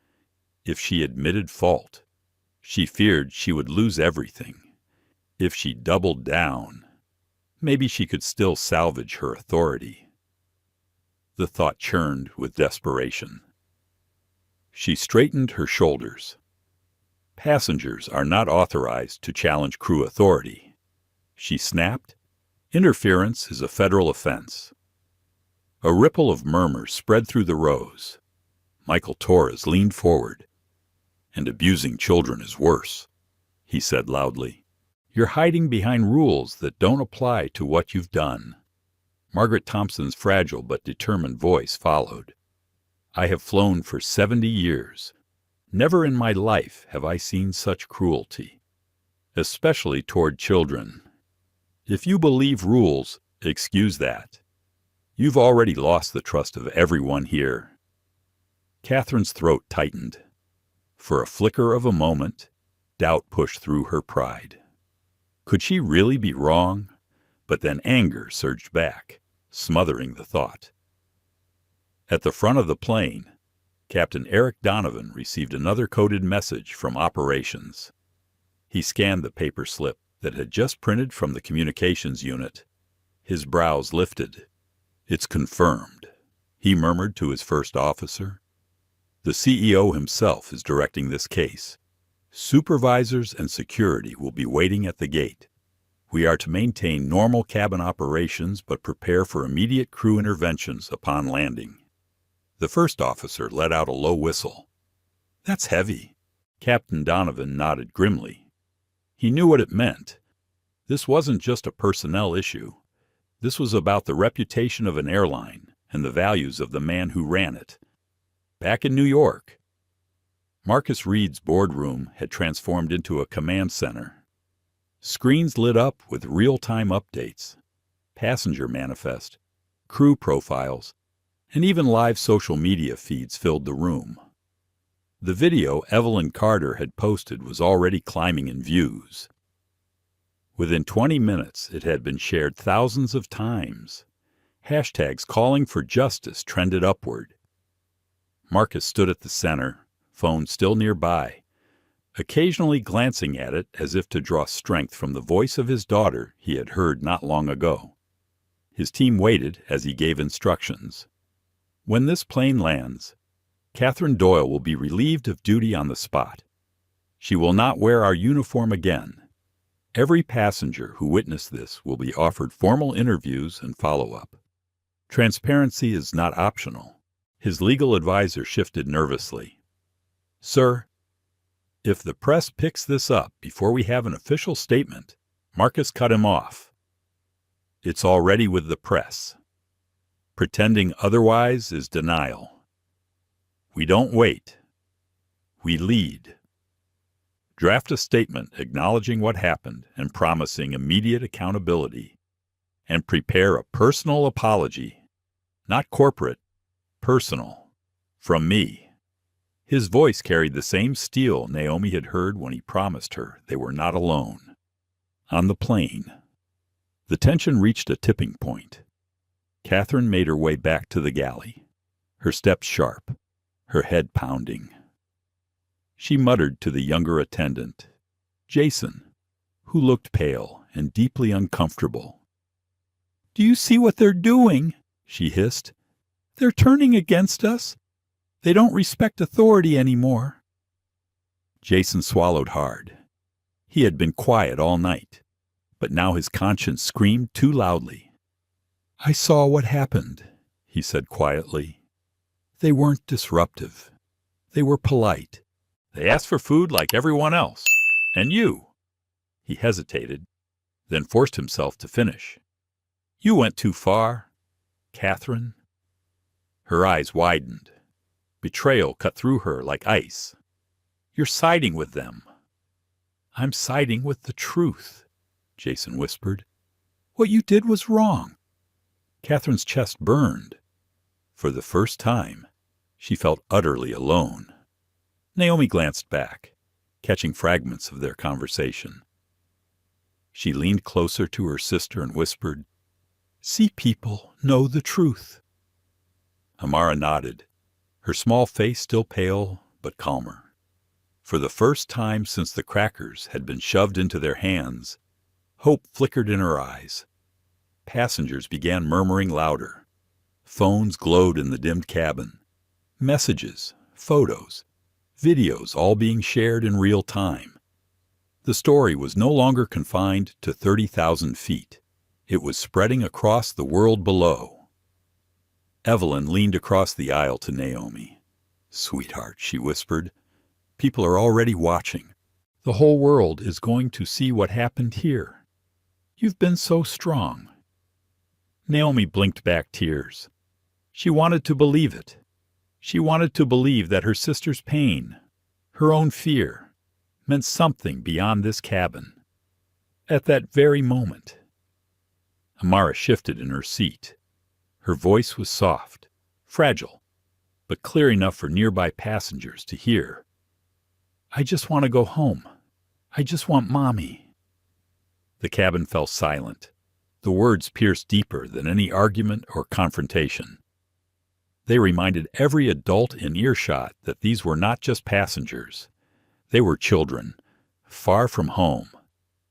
If she admitted fault, she feared she would lose everything. If she doubled down, maybe she could still salvage her authority. The thought churned with desperation. She straightened her shoulders. Passengers are not authorized to challenge crew authority. She snapped, "Interference is a federal offense." A ripple of murmurs spread through the rows. Michael Torres leaned forward. "And abusing children is worse," he said loudly. "You're hiding behind rules that don't apply to what you've done." Margaret Thompson's fragile but determined voice followed. "I have flown for 70 years. Never in my life have I seen such cruelty, especially toward children. If you believe rules, excuse that. You've already lost the trust of everyone here." Catherine's throat tightened. For a flicker of a moment, doubt pushed through her pride. Could she really be wrong? But then anger surged back, smothering the thought. At the front of the plane, Captain Eric Donovan received another coded message from operations. He scanned the paper slip that had just printed from the communications unit. His brows lifted. "It's confirmed," he murmured to his first officer. "The CEO himself is directing this case. Supervisors and security will be waiting at the gate. We are to maintain normal cabin operations but prepare for immediate crew interventions upon landing." The first officer let out a low whistle. "That's heavy." Captain Donovan nodded grimly. He knew what it meant. This wasn't just a personnel issue. This was about the reputation of an airline and the values of the man who ran it. Back in New York, Marcus Reed's boardroom had transformed into a command center. Screens lit up with real-time updates, passenger manifest, crew profiles, and even live social media feeds filled the room. The video Evelyn Carter had posted was already climbing in views. Within 20 minutes, it had been shared thousands of times. Hashtags calling for justice trended upward. Marcus stood at the center, phone still nearby, occasionally glancing at it as if to draw strength from the voice of his daughter he had heard not long ago. His team waited as he gave instructions. "When this plane lands, Catherine Doyle will be relieved of duty on the spot. She will not wear our uniform again. Every passenger who witnessed this will be offered formal interviews and follow-up. Transparency is not optional." His legal advisor shifted nervously. "Sir, if the press picks this up before we have an official statement," Marcus cut him off. "It's already with the press. Pretending otherwise is denial. We don't wait. We lead. Draft a statement acknowledging what happened and promising immediate accountability. And prepare a personal apology. Not corporate, personal. From me." His voice carried the same steel Naomi had heard when he promised her they were not alone. On the plane, the tension reached a tipping point. Catherine made her way back to the galley, her steps sharp, her head pounding. She muttered to the younger attendant, Jason, who looked pale and deeply uncomfortable. "Do you see what they're doing?" she hissed. "They're turning against us. They don't respect authority anymore." Jason swallowed hard. He had been quiet all night, but now his conscience screamed too loudly. "I saw what happened," he said quietly. "They weren't disruptive. They were polite. They asked for food like everyone else. And you." He hesitated, then forced himself to finish. "You went too far, Catherine." Her eyes widened. Betrayal cut through her like ice. "You're siding with them." "I'm siding with the truth," Jason whispered. "What you did was wrong." Catherine's chest burned. For the first time, she felt utterly alone. Naomi glanced back, catching fragments of their conversation. She leaned closer to her sister and whispered, "See people, know the truth." Amara nodded, her small face still pale but calmer. For the first time since the crackers had been shoved into their hands, hope flickered in her eyes. Passengers began murmuring louder. Phones glowed in the dimmed cabin. Messages, photos, videos all being shared in real time. The story was no longer confined to 30,000 feet. It was spreading across the world below. Evelyn leaned across the aisle to Naomi. "Sweetheart," she whispered, "people are already watching. The whole world is going to see what happened here. You've been so strong." Naomi blinked back tears. She wanted to believe it. She wanted to believe that her sister's pain, her own fear, meant something beyond this cabin. At that very moment. Amara shifted in her seat. Her voice was soft, fragile. but clear enough for nearby passengers to hear. "I just want to go home. I just want Mommy." The cabin fell silent. The words pierced deeper than any argument or confrontation. They reminded every adult in earshot that these were not just passengers. They were children, far from home,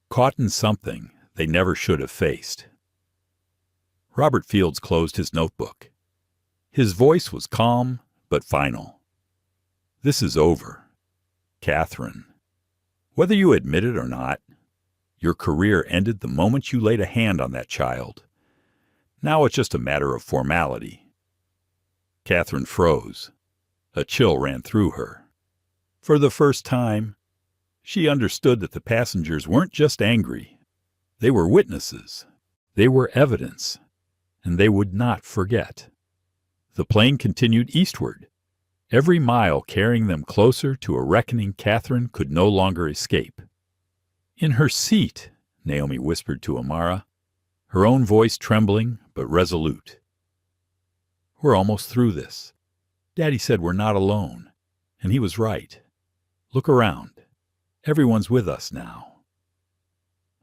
caught in something they never should have faced. Robert Fields closed his notebook. His voice was calm but final. "This is over. Catherine, whether you admit it or not, your career ended the moment you laid a hand on that child. Now it's just a matter of formality." Catherine froze. A chill ran through her. For the first time, she understood that the passengers weren't just angry. They were witnesses. They were evidence. And they would not forget. The plane continued eastward, every mile carrying them closer to a reckoning Catherine could no longer escape. "In her seat," Naomi whispered to Amara, her own voice trembling but resolute. "We're almost through this. Daddy said we're not alone, and he was right. Look around. Everyone's with us now."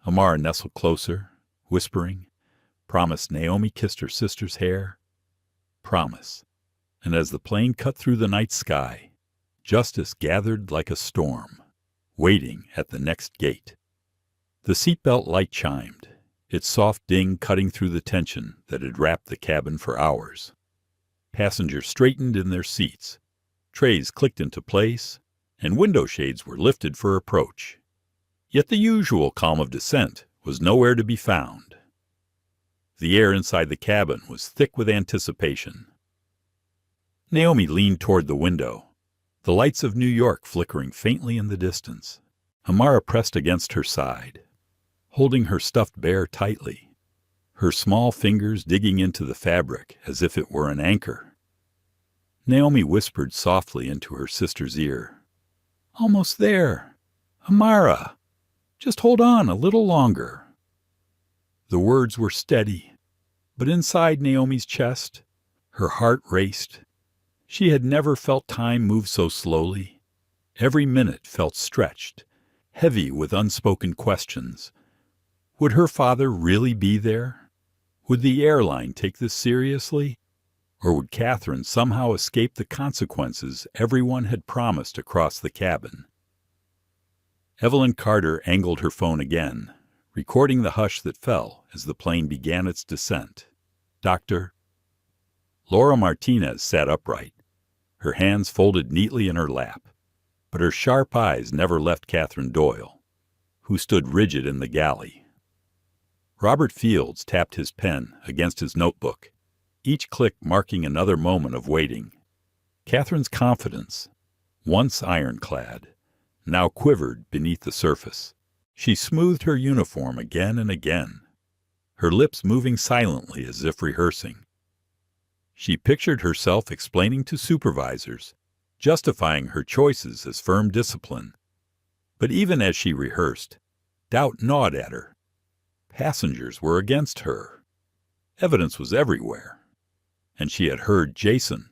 Amara nestled closer, whispering, "Promise." Naomi kissed her sister's hair. "Promise." And as the plane cut through the night sky, justice gathered like a storm, waiting at the next gate. The seatbelt light chimed, its soft ding cutting through the tension that had wrapped the cabin for hours. Passengers straightened in their seats, trays clicked into place, and window shades were lifted for approach. Yet the usual calm of descent was nowhere to be found. The air inside the cabin was thick with anticipation. Naomi leaned toward the window, the lights of New York flickering faintly in the distance. Amara pressed against her side, holding her stuffed bear tightly, her small fingers digging into the fabric as if it were an anchor. Naomi whispered softly into her sister's ear, "Almost there. Amara, just hold on a little longer." The words were steady, but inside Naomi's chest, her heart raced. She had never felt time move so slowly. Every minute felt stretched, heavy with unspoken questions. Would her father really be there? Would the airline take this seriously? Or would Catherine somehow escape the consequences everyone had promised across the cabin? Evelyn Carter angled her phone again, recording the hush that fell as the plane began its descent. "Doctor?" Laura Martinez sat upright, her hands folded neatly in her lap, but her sharp eyes never left Catherine Doyle, who stood rigid in the galley. Robert Fields tapped his pen against his notebook, each click marking another moment of waiting. Catherine's confidence, once ironclad, now quivered beneath the surface. She smoothed her uniform again and again, her lips moving silently as if rehearsing. She pictured herself explaining to supervisors, justifying her choices as firm discipline. But even as she rehearsed, doubt gnawed at her. Passengers were against her. Evidence was everywhere. And she had heard Jason,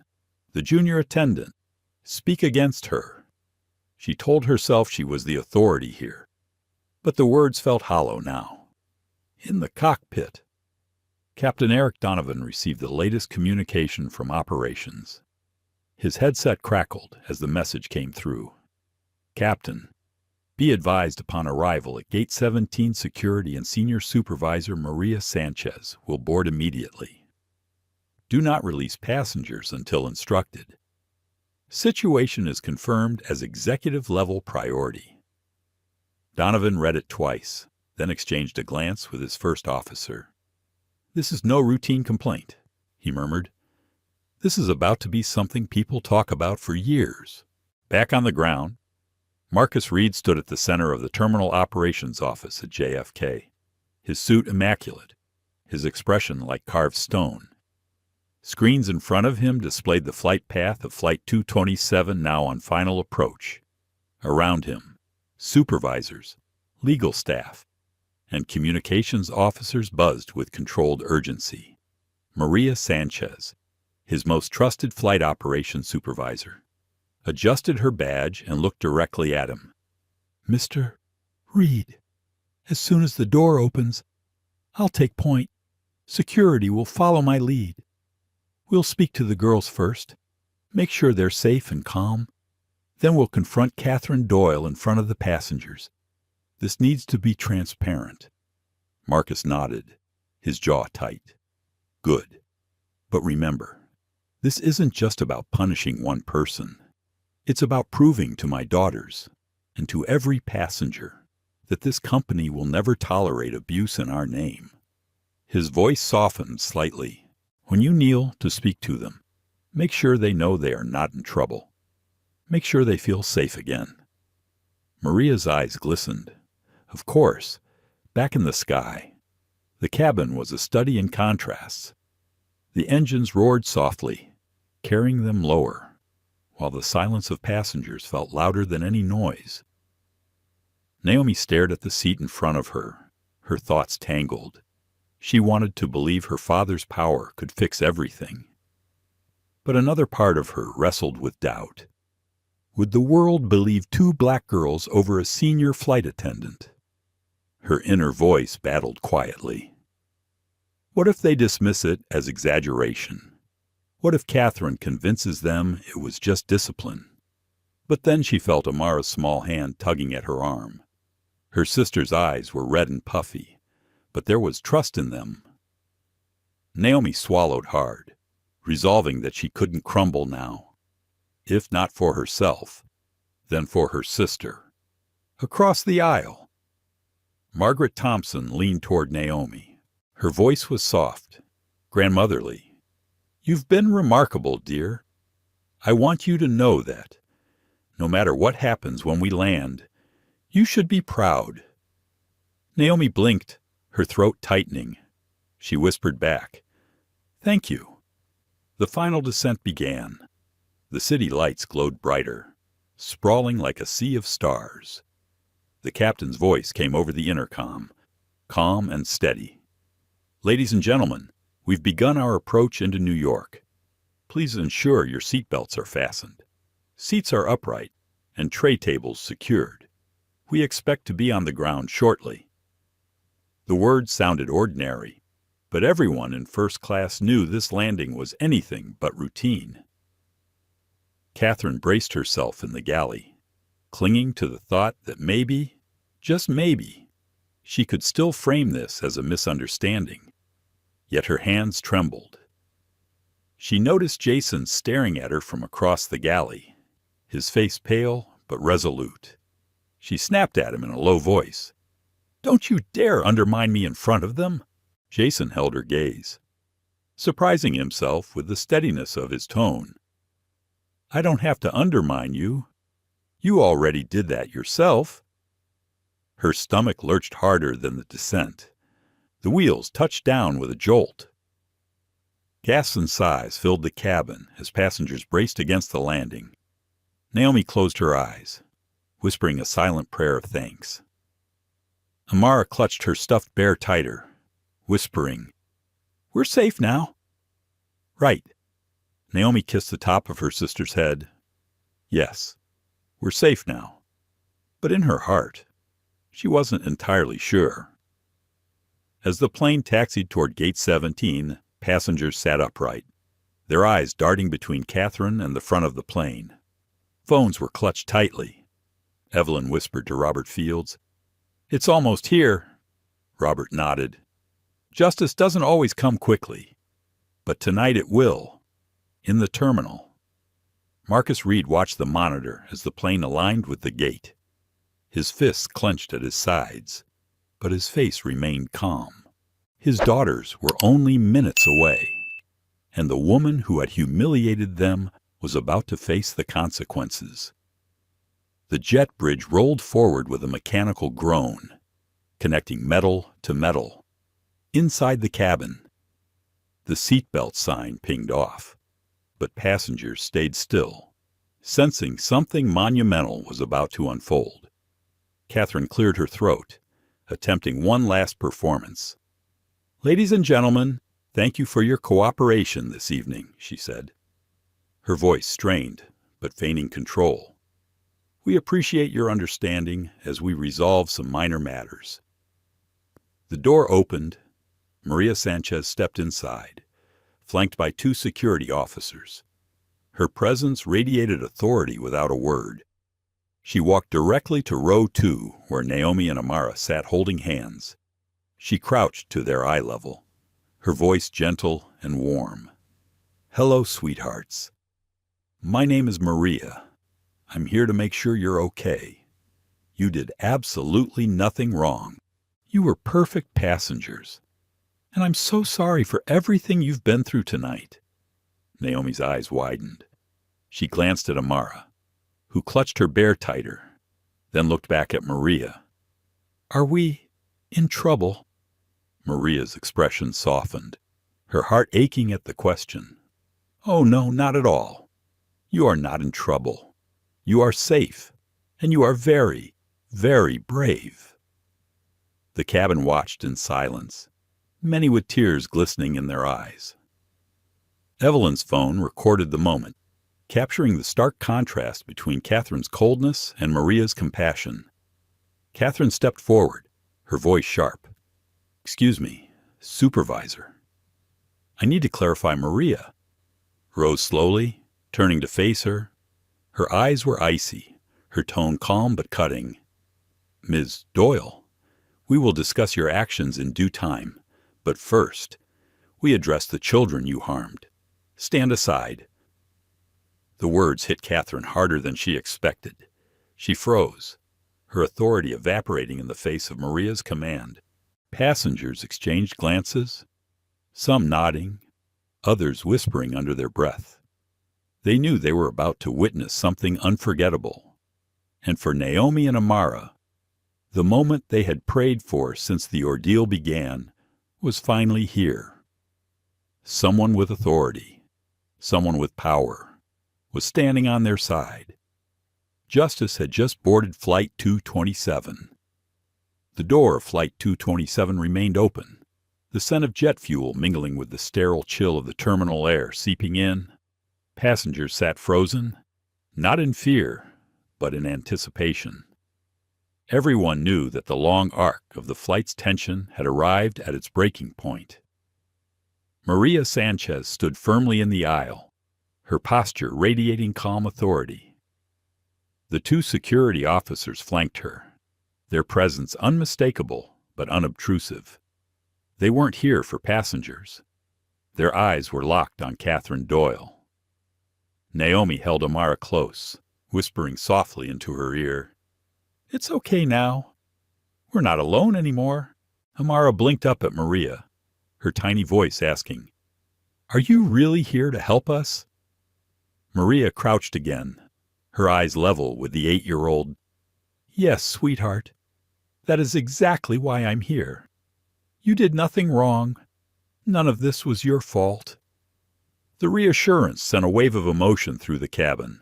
the junior attendant, speak against her. She told herself she was the authority here. But the words felt hollow now. In the cockpit, Captain Eric Donovan received the latest communication from operations. His headset crackled as the message came through. "Captain, be advised upon arrival at Gate 17 Security and Senior Supervisor Maria Sanchez will board immediately. Do not release passengers until instructed. Situation is confirmed as executive-level priority." Donovan read it twice, then exchanged a glance with his first officer. "This is no routine complaint," he murmured. "This is about to be something people talk about for years." Back on the ground, Marcus Reed stood at the center of the Terminal Operations Office at JFK, his suit immaculate, his expression like carved stone. Screens in front of him displayed the flight path of Flight 227 now on final approach. Around him, supervisors, legal staff, and communications officers buzzed with controlled urgency. Maria Sanchez, his most trusted flight operations supervisor, adjusted her badge and looked directly at him. "Mr. Reed, as soon as the door opens, I'll take point. Security will follow my lead. We'll speak to the girls first, make sure they're safe and calm. Then we'll confront Catherine Doyle in front of the passengers. This needs to be transparent." Marcus nodded, his jaw tight. "Good. But remember, this isn't just about punishing one person. It's about proving to my daughters and to every passenger that this company will never tolerate abuse in our name." His voice softened slightly. "When you kneel to speak to them, make sure they know they are not in trouble. Make sure they feel safe again." Maria's eyes glistened. Of course, back in the sky, the cabin was a study in contrasts. The engines roared softly, carrying them lower, while the silence of passengers felt louder than any noise. Naomi stared at the seat in front of her, her thoughts tangled. She wanted to believe her father's power could fix everything. But another part of her wrestled with doubt. Would the world believe two black girls over a senior flight attendant? Her inner voice battled quietly. What if they dismiss it as exaggeration? What if Catherine convinces them it was just discipline? But then she felt Amara's small hand tugging at her arm. Her sister's eyes were red and puffy, but there was trust in them. Naomi swallowed hard, resolving that she couldn't crumble now. If not for herself, then for her sister. Across the aisle, Margaret Thompson leaned toward Naomi. Her voice was soft, grandmotherly. "You've been remarkable, dear. I want you to know that, no matter what happens when we land, you should be proud." Naomi blinked, her throat tightening. She whispered back, "Thank you." The final descent began. The city lights glowed brighter, sprawling like a sea of stars. The captain's voice came over the intercom, calm and steady. "Ladies and gentlemen, we've begun our approach into New York. Please ensure your seatbelts are fastened. Seats are upright and tray tables secured. We expect to be on the ground shortly." The words sounded ordinary, but everyone in first class knew this landing was anything but routine. Catherine braced herself in the galley, clinging to the thought that maybe, just maybe, she could still frame this as a misunderstanding. Yet her hands trembled. She noticed Jason staring at her from across the galley, his face pale but resolute. She snapped at him in a low voice. "Don't you dare undermine me in front of them!" Jason held her gaze, surprising himself with the steadiness of his tone. "I don't have to undermine you. You already did that yourself." Her stomach lurched harder than the descent. The wheels touched down with a jolt. Gasps and sighs filled the cabin as passengers braced against the landing. Naomi closed her eyes, whispering a silent prayer of thanks. Amara clutched her stuffed bear tighter, whispering, "We're safe now." "Right." Naomi kissed the top of her sister's head. "Yes, we're safe now." But in her heart, she wasn't entirely sure. As the plane taxied toward Gate 17, passengers sat upright, their eyes darting between Catherine and the front of the plane. Phones were clutched tightly. Evelyn whispered to Robert Fields, "It's almost here." Robert nodded. "Justice doesn't always come quickly, but tonight it will. In the terminal." Marcus Reed watched the monitor as the plane aligned with the gate. His fists clenched at his sides, but his face remained calm. His daughters were only minutes away, and the woman who had humiliated them was about to face the consequences. The jet bridge rolled forward with a mechanical groan, connecting metal to metal. Inside the cabin, the seatbelt sign pinged off, but passengers stayed still, sensing something monumental was about to unfold. Catherine cleared her throat, attempting one last performance. "Ladies and gentlemen, "Thank you for your cooperation this evening," she said, her voice strained but feigning control. "We appreciate your understanding as we resolve some minor matters." The door opened. Maria Sanchez stepped inside, flanked by 2 security officers. Her presence radiated authority without a word. She walked directly to row 2, where Naomi and Amara sat holding hands. She crouched to their eye level, her voice gentle and warm. "Hello, sweethearts. My name is Maria. I'm here to make sure you're okay. You did absolutely nothing wrong. You were perfect passengers. And I'm so sorry for everything you've been through tonight." Naomi's eyes widened. She glanced at Amara, who clutched her bear tighter, then looked back at Maria. "Are we in trouble?" Maria's expression softened, her heart aching at the question. "Oh no, not at all. You are not in trouble. You are safe, and you are very, very brave." The cabin watched in silence, many with tears glistening in their eyes. Evelyn's phone recorded the moment, capturing the stark contrast between Catherine's coldness and Maria's compassion. Catherine stepped forward, her voice sharp. "Excuse me, Supervisor. I need to clarify Maria." Rose slowly, turning to face her. Her eyes were icy, her tone calm but cutting. "Ms. Doyle, we will discuss your actions in due time, but first, we address the children you harmed. Stand aside." The words hit Catherine harder than she expected. She froze, her authority evaporating in the face of Maria's command. Passengers exchanged glances, some nodding, others whispering under their breath. They knew they were about to witness something unforgettable. And for Naomi and Amara, the moment they had prayed for since the ordeal began was finally here. Someone with authority, someone with power, was standing on their side. Justice had just boarded Flight 227. The door of Flight 227 remained open, the scent of jet fuel mingling with the sterile chill of the terminal air seeping in. Passengers sat frozen, not in fear, but in anticipation. Everyone knew that the long arc of the flight's tension had arrived at its breaking point. Maria Sanchez stood firmly in the aisle, her posture radiating calm authority. The 2 security officers flanked her, their presence unmistakable but unobtrusive. They weren't here for passengers. Their eyes were locked on Catherine Doyle. Naomi held Amara close, whispering softly into her ear. "It's okay now. We're not alone anymore." Amara blinked up at Maria, her tiny voice asking, "Are you really here to help us?" Maria crouched again, her eyes level with the 8-year-old. "Yes, sweetheart. That is exactly why I'm here. You did nothing wrong. None of this was your fault." The reassurance sent a wave of emotion through the cabin.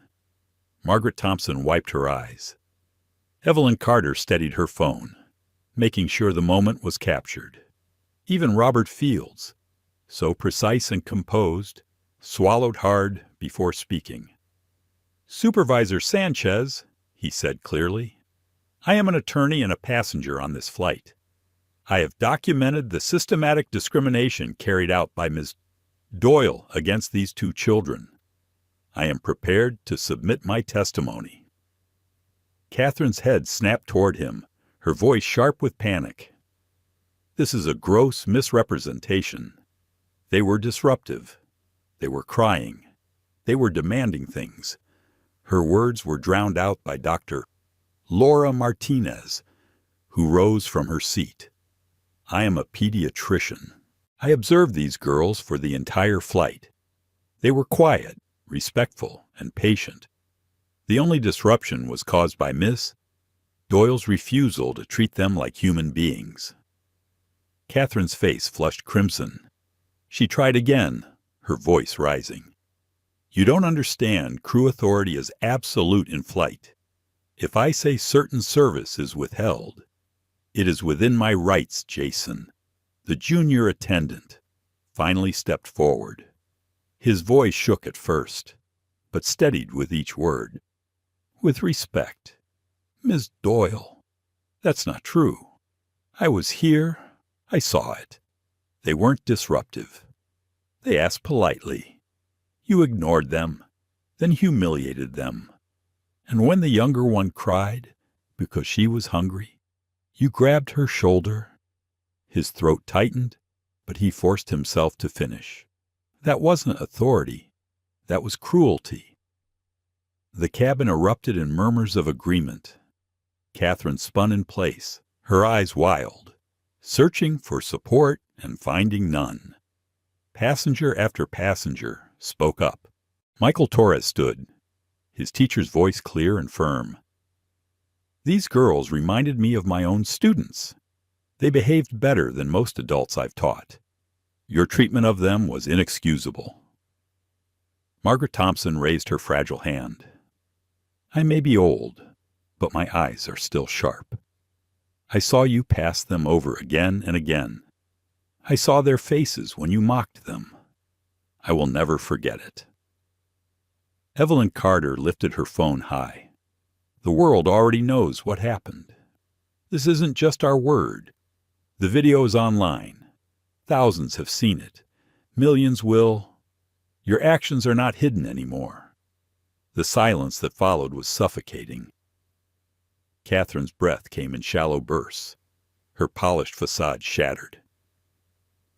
Margaret Thompson wiped her eyes. Evelyn Carter steadied her phone, making sure the moment was captured. Even Robert Fields, so precise and composed, swallowed hard before speaking. "Supervisor Sanchez," he said clearly, "I am an attorney and a passenger on this flight. I have documented the systematic discrimination carried out by Ms. Doyle against these 2 children. I am prepared to submit my testimony." Catherine's head snapped toward him, her voice sharp with panic. "This is a gross misrepresentation. They were disruptive. They were crying. They were demanding things." Her words were drowned out by Dr. Laura Martinez, who rose from her seat. "I am a pediatrician. I observed these girls for the entire flight. They were quiet, respectful, and patient. The only disruption was caused by Miss Doyle's refusal to treat them like human beings." Catherine's face flushed crimson. She tried again, her voice rising. "You don't understand. Crew authority is absolute in flight. If I say certain service is withheld, it is within my rights, Jason, the junior attendant. finally stepped forward. His voice shook at first, but steadied with each word. With respect, Miss Doyle, that's not true. I was here. I saw it. They weren't disruptive. They asked politely. You ignored them, then humiliated them. And when the younger one cried because she was hungry, you grabbed her shoulder. His throat tightened, but he forced himself to finish. That wasn't authority. That was cruelty. The cabin erupted in murmurs of agreement. Catherine spun in place, her eyes wild, searching for support and finding none. Passenger after passenger spoke up. Michael Torres stood, his teacher's voice clear and firm. These girls reminded me of my own students. They behaved better than most adults I've taught. Your treatment of them was inexcusable. Margaret Thompson raised her fragile hand. I may be old, but my eyes are still sharp. I saw you pass them over again and again. I saw their faces when you mocked them. I will never forget it. Evelyn Carter lifted her phone high. The world already knows what happened. This isn't just our word. The video is online. Thousands have seen it. Millions will. Your actions are not hidden anymore. The silence that followed was suffocating. Catherine's breath came in shallow bursts. Her polished facade shattered.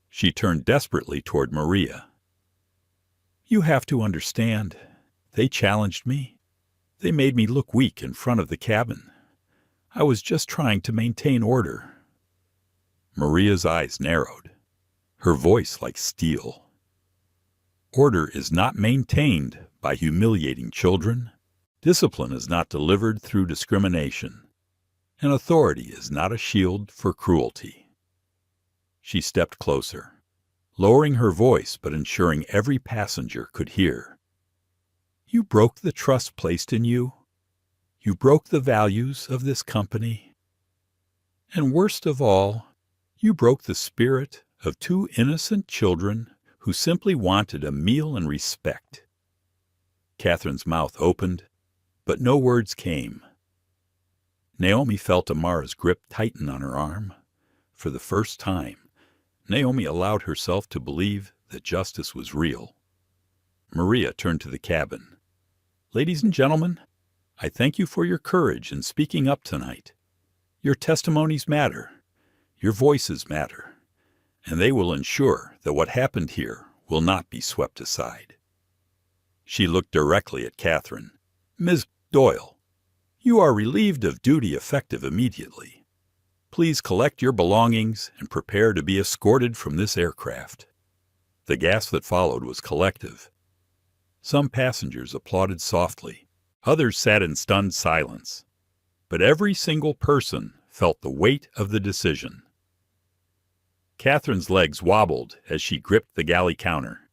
She turned desperately toward Maria. You have to understand. They challenged me. They made me look weak in front of the cabin. I was just trying to maintain order. Maria's eyes narrowed, her voice like steel. Order is not maintained by humiliating children. Discipline is not delivered through discrimination. And authority is not a shield for cruelty. She stepped closer, lowering her voice but ensuring every passenger could hear. You broke the trust placed in you. You broke the values of this company. And worst of all, you broke the spirit of two innocent children who simply wanted a meal and respect. Catherine's mouth opened, but no words came. Naomi felt Amara's grip tighten on her arm. For the first time, Naomi allowed herself to believe that justice was real. Maria turned to the cabin. Ladies and gentlemen, I thank you for your courage in speaking up tonight. Your testimonies matter. Your voices matter. And they will ensure that what happened here will not be swept aside. She looked directly at Catherine. Ms. Doyle, you are relieved of duty effective immediately. Please collect your belongings and prepare to be escorted from this aircraft. The gasp that followed was collective. Some passengers applauded softly. Others sat in stunned silence. But every single person felt the weight of the decision. Catherine's legs wobbled as she gripped the galley counter.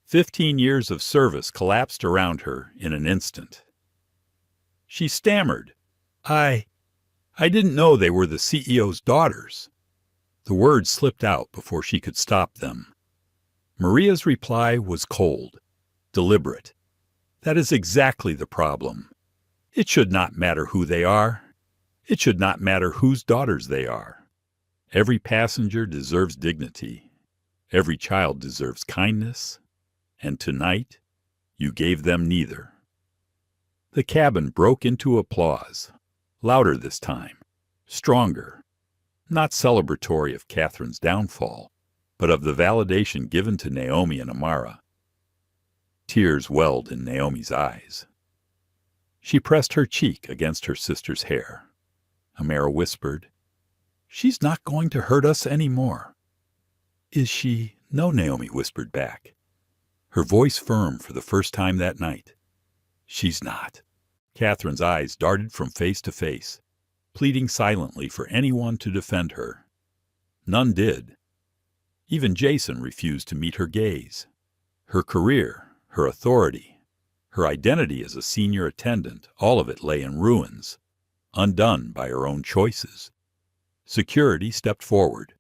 15 years of service collapsed around her in an instant. She stammered, I didn't know they were the CEO's daughters. The words slipped out before she could stop them. Maria's reply was cold, deliberate. That is exactly the problem. It should not matter who they are. It should not matter whose daughters they are. Every passenger deserves dignity. Every child deserves kindness. And tonight, you gave them neither. The cabin broke into applause, louder this time, stronger, not celebratory of Catherine's downfall, but of the validation given to Naomi and Amara. Tears welled in Naomi's eyes. She pressed her cheek against her sister's hair. Amara whispered, She's not going to hurt us anymore. Is she? No, Naomi whispered back, her voice firm for the first time that night. She's not. Catherine's eyes darted from face to face, pleading silently for anyone to defend her. None did. Even Jason refused to meet her gaze. Her career, her authority, her identity as a senior attendant, all of it lay in ruins, undone by her own choices. Security stepped forward.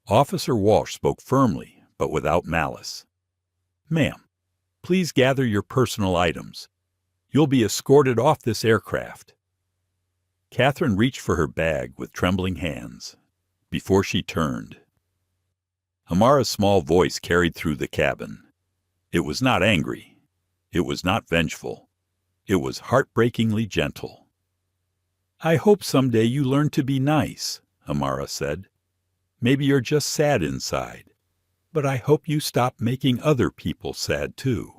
Officer Walsh spoke firmly, but without malice. "Ma'am, please gather your personal items. You'll be escorted off this aircraft." Catherine reached for her bag with trembling hands. Before she turned, Amara's small voice carried through the cabin. It was not angry. It was not vengeful. It was heartbreakingly gentle. "I hope someday you learn to be nice," Amara said. "Maybe you're just sad inside, but I hope you stop making other people sad too."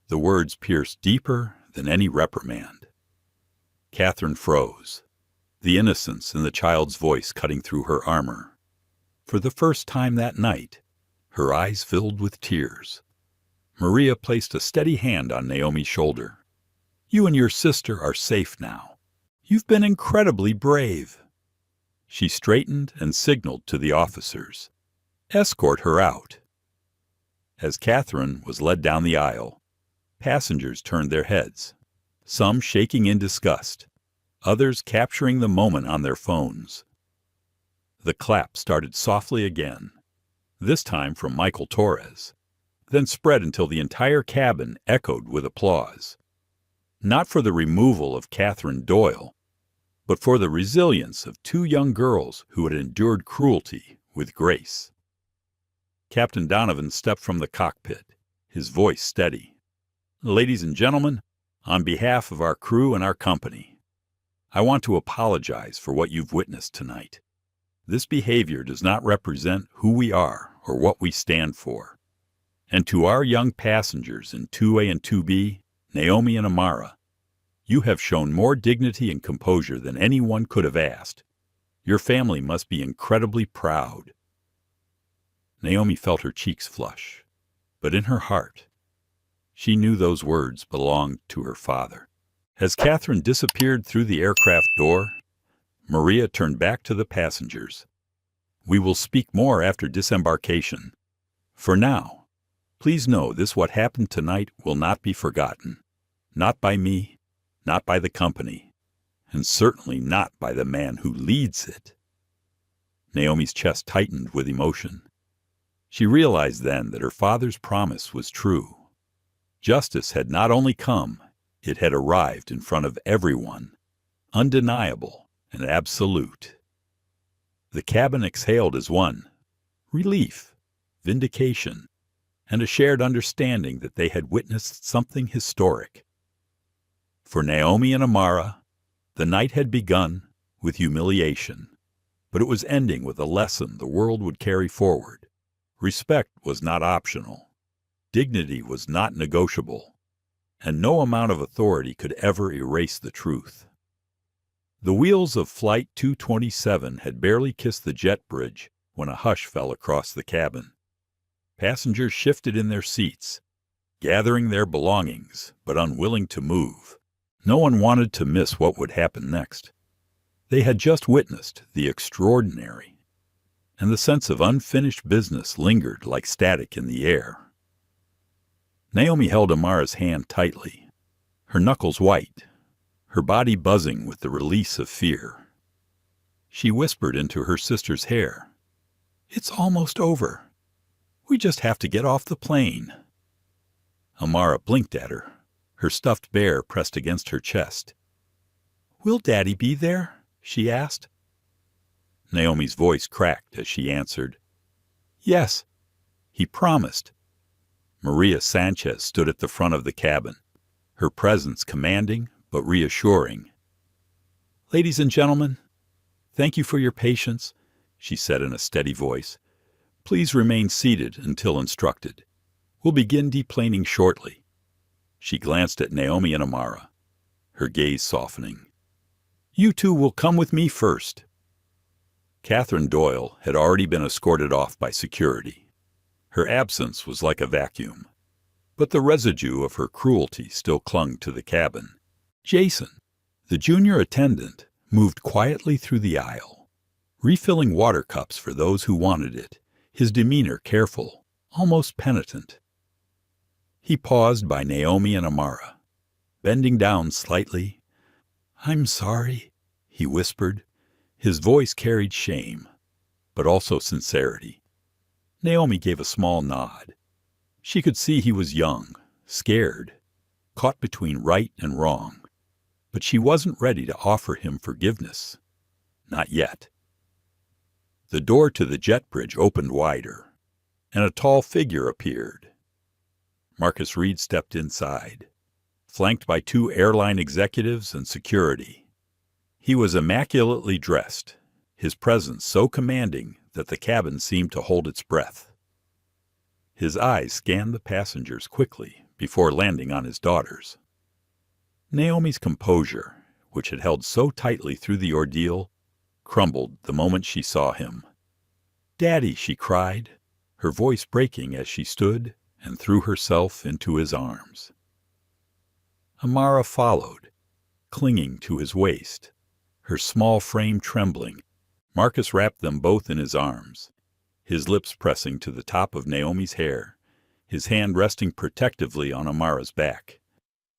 The words pierced deeper than any reprimand. Catherine froze, the innocence in the child's voice cutting through her armor. For the first time that night, her eyes filled with tears. Maria placed a steady hand on Naomi's shoulder. "You and your sister are safe now. You've been incredibly brave." She straightened and signaled to the officers. "Escort her out." As Catherine was led down the aisle, passengers turned their heads, some shaking in disgust, others capturing the moment on their phones. The clap started softly again, this time from Michael Torres, then spread until the entire cabin echoed with applause. Not for the removal of Catherine Doyle, but for the resilience of two young girls who had endured cruelty with grace. Captain Donovan stepped from the cockpit, his voice steady. "Ladies and gentlemen, on behalf of our crew and our company, I want to apologize for what you've witnessed tonight. This behavior does not represent who we are or what we stand for. And to our young passengers in 2A and 2B, Naomi and Amara, you have shown more dignity and composure than anyone could have asked. Your family must be incredibly proud." Naomi felt her cheeks flush, but in her heart, she knew those words belonged to her father. As Catherine disappeared through the aircraft door, Maria turned back to the passengers. "We will speak more after disembarkation. For now, please know this what happened tonight will not be forgotten. Not by me, not by the company, and certainly not by the man who leads it." Naomi's chest tightened with emotion. She realized then that her father's promise was true. Justice had not only come, it had arrived in front of everyone, undeniable and absolute. The cabin exhaled as one, relief, vindication, and a shared understanding that they had witnessed something historic. For Naomi and Amara, the night had begun with humiliation, but it was ending with a lesson the world would carry forward. Respect was not optional. Dignity was not negotiable, and no amount of authority could ever erase the truth. The wheels of Flight 227 had barely kissed the jet bridge when a hush fell across the cabin. Passengers shifted in their seats, gathering their belongings, but unwilling to move. No one wanted to miss what would happen next. They had just witnessed the extraordinary, and the sense of unfinished business lingered like static in the air. Naomi held Amara's hand tightly, her knuckles white, her body buzzing with the release of fear. She whispered into her sister's hair, "It's almost over. We just have to get off the plane." Amara blinked at her, her stuffed bear pressed against her chest. "Will Daddy be there?" she asked. Naomi's voice cracked as she answered, "Yes, he promised." Maria Sanchez stood at the front of the cabin, her presence commanding but reassuring. "Ladies and gentlemen, thank you for your patience," she said in a steady voice. "Please remain seated until instructed. We'll begin deplaning shortly." She glanced at Naomi and Amara, her gaze softening. "You two will come with me first." Catherine Doyle had already been escorted off by security. Her absence was like a vacuum, but the residue of her cruelty still clung to the cabin. Jason, the junior attendant, moved quietly through the aisle, refilling water cups for those who wanted it, his demeanor careful, almost penitent. He paused by Naomi and Amara, bending down slightly. "I'm sorry," he whispered. His voice carried shame, but also sincerity. Naomi gave a small nod. She could see he was young, scared, caught between right and wrong. But she wasn't ready to offer him forgiveness. Not yet. The door to the jet bridge opened wider, and a tall figure appeared. Marcus Reed stepped inside, flanked by 2 airline executives and security. He was immaculately dressed, his presence so commanding that the cabin seemed to hold its breath. His eyes scanned the passengers quickly before landing on his daughters. Naomi's composure, which had held so tightly through the ordeal, crumbled the moment she saw him. "Daddy," she cried, her voice breaking as she stood and threw herself into his arms. Amara followed, clinging to his waist, her small frame trembling. Marcus wrapped them both in his arms, his lips pressing to the top of Naomi's hair, his hand resting protectively on Amara's back.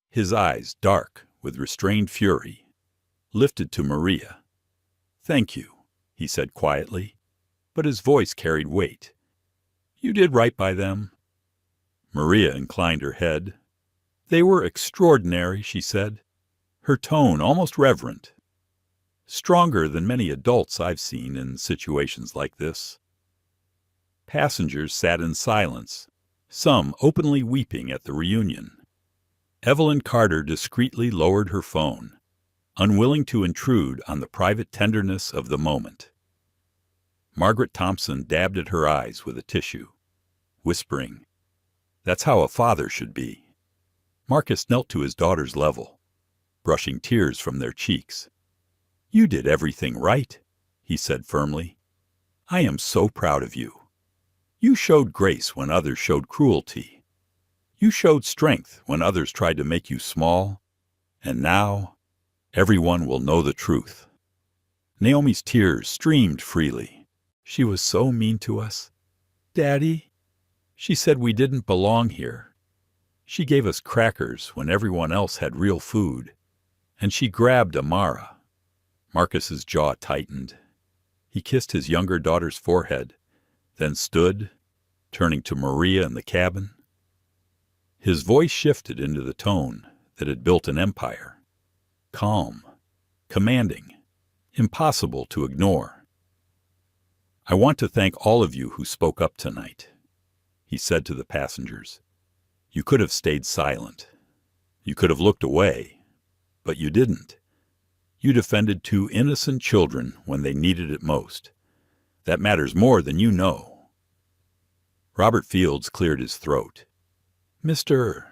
His eyes, dark with restrained fury, lifted to Maria. "Thank you," he said quietly, but his voice carried weight. "You did right by them." Maria inclined her head. "They were extraordinary," she said, her tone almost reverent. "Stronger than many adults I've seen in situations like this." Passengers sat in silence, some openly weeping at the reunion. Evelyn Carter discreetly lowered her phone, unwilling to intrude on the private tenderness of the moment. Margaret Thompson dabbed at her eyes with a tissue, whispering, "That's how a father should be." Marcus knelt to his daughter's level, brushing tears from their cheeks. "You did everything right," he said firmly. "I am so proud of you. You showed grace when others showed cruelty. You showed strength when others tried to make you small. And now, everyone will know the truth." Naomi's tears streamed freely. "She was so mean to us. Daddy, she said we didn't belong here. She gave us crackers when everyone else had real food. And she grabbed Amara." Marcus's jaw tightened. He kissed his younger daughter's forehead, then stood, turning to Maria in the cabin. His voice shifted into the tone that had built an empire. Calm, commanding, impossible to ignore. "I want to thank all of you who spoke up tonight," he said to the passengers. "You could have stayed silent. You could have looked away, but you didn't. You defended 2 innocent children when they needed it most. That matters more than you know." Robert Fields cleared his throat. "Mr.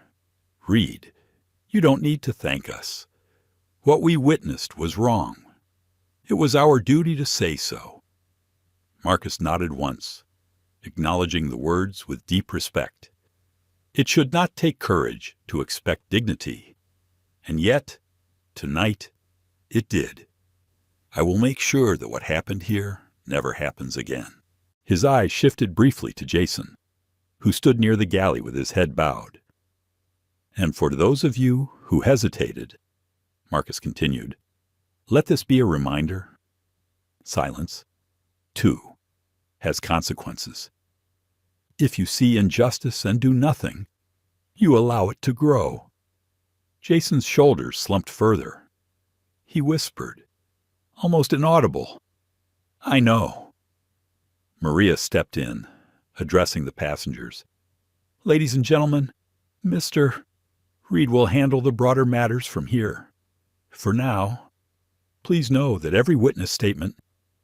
Reed, you don't need to thank us. What we witnessed was wrong. It was our duty to say so." Marcus nodded once, acknowledging the words with deep respect. It should not take courage to expect dignity. And yet, tonight, it did. "I will make sure that what happened here never happens again." His eyes shifted briefly to Jason, who stood near the galley with his head bowed. "And for those of you who hesitated," Marcus continued, "let this be a reminder. Silence, too, has consequences. If you see injustice and do nothing, you allow it to grow." Jason's shoulders slumped further. He whispered, almost inaudible, "I know." Maria stepped in, addressing the passengers. "Ladies and gentlemen, Mr. Reed will handle the broader matters from here. For now, please know that every witness statement,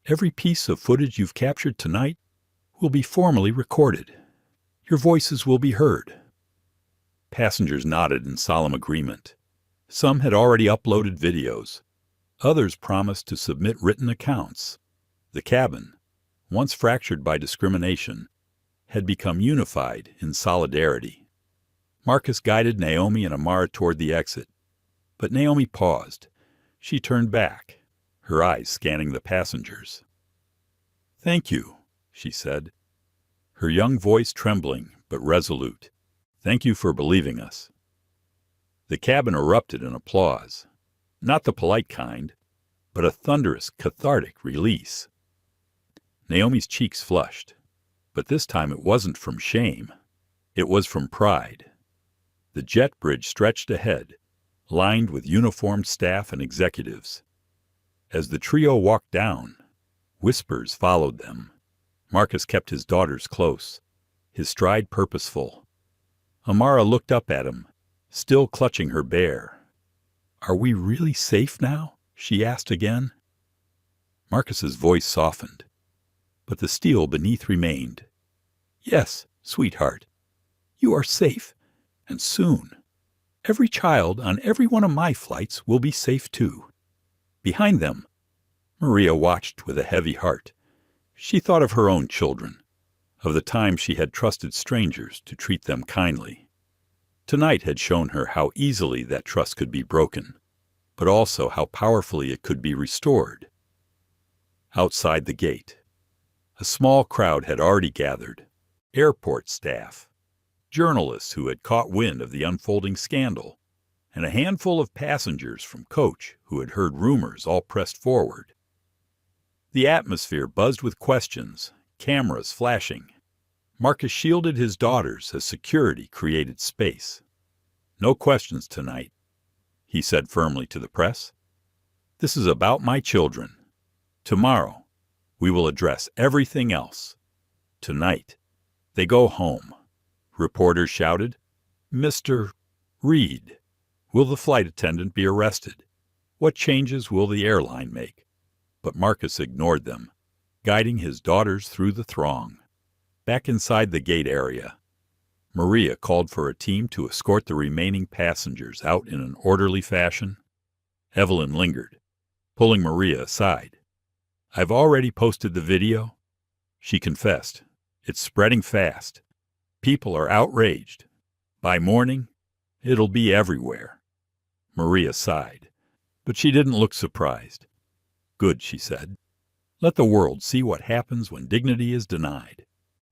every piece of footage you've captured tonight, will be formally recorded. Your voices will be heard." Passengers nodded in solemn agreement. Some had already uploaded videos. Others promised to submit written accounts. The cabin, once fractured by discrimination, had become unified in solidarity. Marcus guided Naomi and Amara toward the exit, but Naomi paused. She turned back, her eyes scanning the passengers. "Thank you," she said, her young voice trembling but resolute. "Thank you for believing us." The cabin erupted in applause, not the polite kind, but a thunderous, cathartic release. Naomi's cheeks flushed. But this time it wasn't from shame. It was from pride. The jet bridge stretched ahead, lined with uniformed staff and executives. As the trio walked down, whispers followed them. Marcus kept his daughters close, his stride purposeful. Amara looked up at him, still clutching her bear. "Are we really safe now?" she asked again. Marcus's voice softened, but the steel beneath remained. "Yes, sweetheart, you are safe, and soon. Every child on every one of my flights will be safe too." Behind them, Maria watched with a heavy heart. She thought of her own children, of the time she had trusted strangers to treat them kindly. Tonight had shown her how easily that trust could be broken, but also how powerfully it could be restored. Outside the gate, a small crowd had already gathered. Airport staff, journalists who had caught wind of the unfolding scandal, and a handful of passengers from coach who had heard rumors all pressed forward. The atmosphere buzzed with questions, cameras flashing. Marcus shielded his daughters as security created space. "No questions tonight," he said firmly to the press. "This is about my children. Tomorrow, we will address everything else. Tonight, they go home." Reporters shouted, "Mr. Reed, will the flight attendant be arrested? What changes will the airline make?" But Marcus ignored them, guiding his daughters through the throng. Back inside the gate area, Maria called for a team to escort the remaining passengers out in an orderly fashion. Evelyn lingered, pulling Maria aside. "I've already posted the video," she confessed. "It's spreading fast. People are outraged. By morning, it'll be everywhere." Maria sighed, but she didn't look surprised. "Good," she said. "Let the world see what happens when dignity is denied.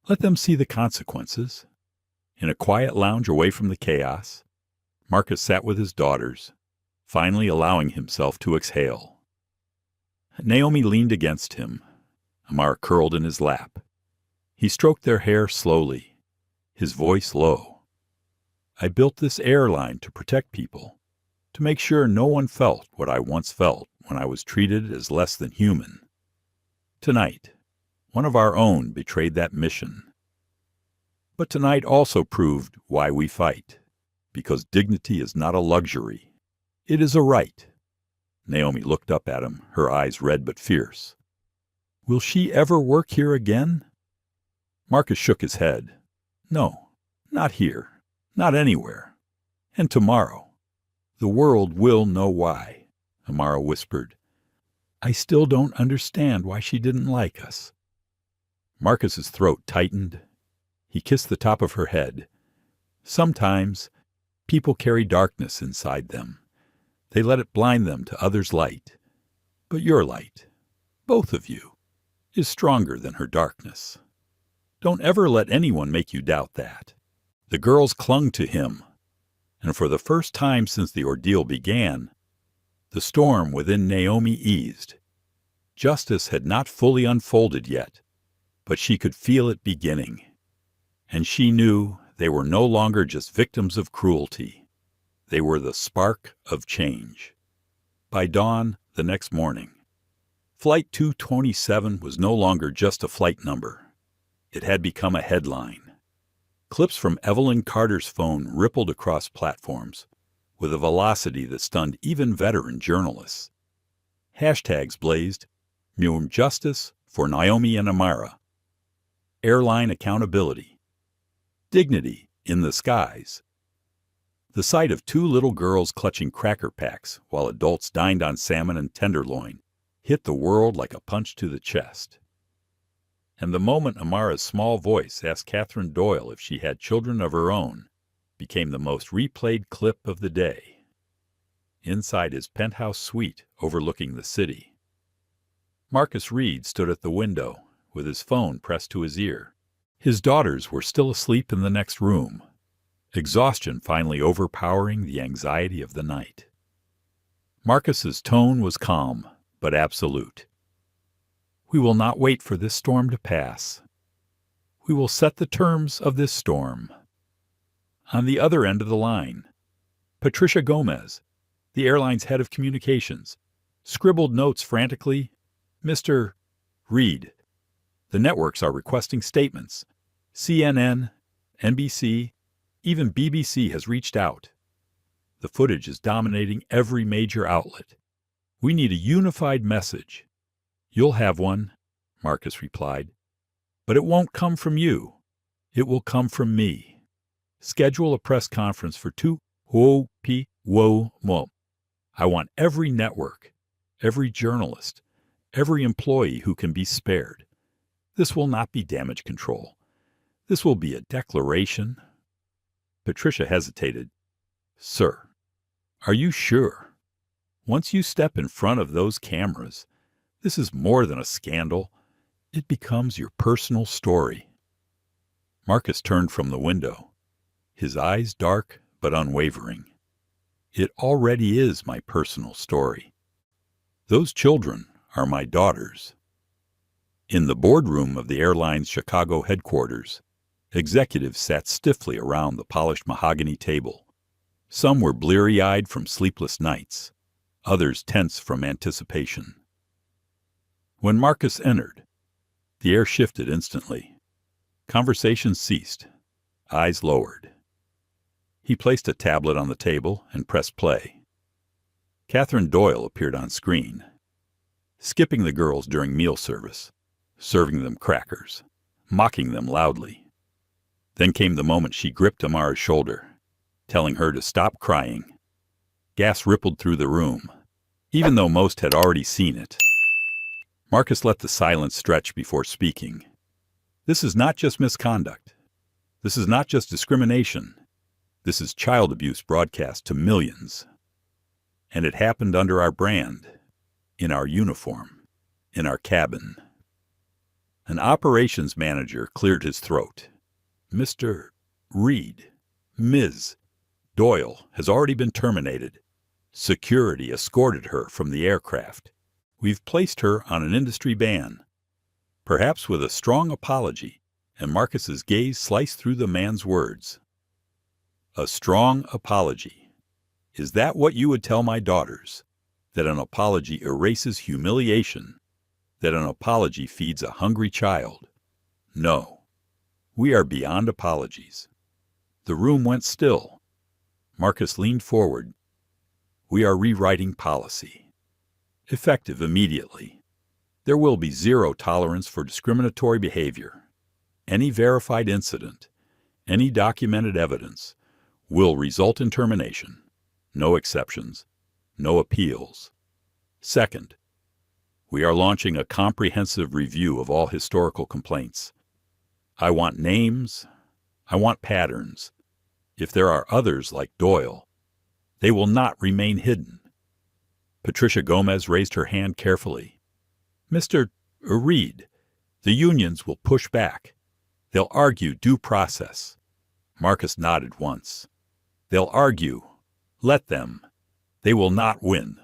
Let them see the consequences." In a quiet lounge away from the chaos, Marcus sat with his daughters, finally allowing himself to exhale. Naomi leaned against him. Amara curled in his lap. He stroked their hair slowly, his voice low. "I built this airline to protect people, to make sure no one felt what I once felt when I was treated as less than human. Tonight, one of our own betrayed that mission. But tonight also proved why we fight, because dignity is not a luxury. It is a right." Naomi looked up at him, her eyes red but fierce. "Will she ever work here again?" Marcus shook his head. "No, not here, not anywhere. And tomorrow, the world will know why," Amara whispered. "I still don't understand why she didn't like us." Marcus's throat tightened. He kissed the top of her head. "Sometimes people carry darkness inside them. They let it blind them to others' light. But your light, both of you, is stronger than her darkness. Don't ever let anyone make you doubt that." The girls clung to him, and for the first time since the ordeal began, the storm within Naomi eased. Justice had not fully unfolded yet, but she could feel it beginning. And she knew they were no longer just victims of cruelty. They were the spark of change. By dawn the next morning, Flight 227 was no longer just a flight number. It had become a headline. Clips from Evelyn Carter's phone rippled across platforms with a velocity that stunned even veteran journalists. Hashtags blazed: "More justice for Naomi and Amara," "Airline accountability," "Dignity in the skies." The sight of two little girls clutching cracker packs while adults dined on salmon and tenderloin hit the world like a punch to the chest. And the moment Amara's small voice asked Catherine Doyle if she had children of her own became the most replayed clip of the day. Inside his penthouse suite overlooking the city, Marcus Reed stood at the window with his phone pressed to his ear. His daughters were still asleep in the next room, exhaustion finally overpowering the anxiety of the night. Marcus's tone was calm, but absolute. "We will not wait for this storm to pass. We will set the terms of this storm. On the other end of the line, Patricia Gomez, the airline's head of communications, scribbled notes frantically. Mr. Reed, the networks are requesting statements. CNN, NBC, even BBC has reached out. The footage is dominating every major outlet. We need a unified message. You'll have one, Marcus replied. But it won't come from you. It will come from me. Schedule a press conference for 2 p.m. I want every network, every journalist, every employee who can be spared. This will not be damage control. This will be a declaration. Patricia hesitated. Sir, are you sure? Once you step in front of those cameras, this is more than a scandal. It becomes your personal story. Marcus turned from the window, his eyes dark but unwavering. It already is my personal story. Those children are my daughters. In the boardroom of the airline's Chicago headquarters, executives sat stiffly around the polished mahogany table. Some were bleary-eyed from sleepless nights, others tense from anticipation. When Marcus entered, the air shifted instantly. Conversation ceased, eyes lowered. He placed a tablet on the table and pressed play. Catherine Doyle appeared on screen, skipping the girls during meal service, serving them crackers, mocking them loudly. Then came the moment she gripped Amara's shoulder, telling her to stop crying. Gas rippled through the room, even though most had already seen it. Marcus let the silence stretch before speaking. This is not just misconduct. This is not just discrimination. This is child abuse broadcast to millions. And it happened under our brand, in our uniform, in our cabin. An operations manager cleared his throat. Mr. Reed, Ms. Doyle has already been terminated. Security escorted her from the aircraft. We've placed her on an industry ban. Perhaps with a strong apology, and Marcus's gaze sliced through the man's words. A strong apology. Is that what you would tell my daughters? That an apology erases humiliation? That an apology feeds a hungry child? No. We are beyond apologies. The room went still. Marcus leaned forward. We are rewriting policy. Effective immediately. There will be zero tolerance for discriminatory behavior. Any verified incident, any documented evidence, will result in termination. No exceptions, no appeals. Second, we are launching a comprehensive review of all historical complaints. I want names. I want patterns. If there are others like Doyle, they will not remain hidden. Patricia Gomez raised her hand carefully. Mr. Reed, the unions will push back. They'll argue due process. Marcus nodded once. They'll argue. Let them. They will not win.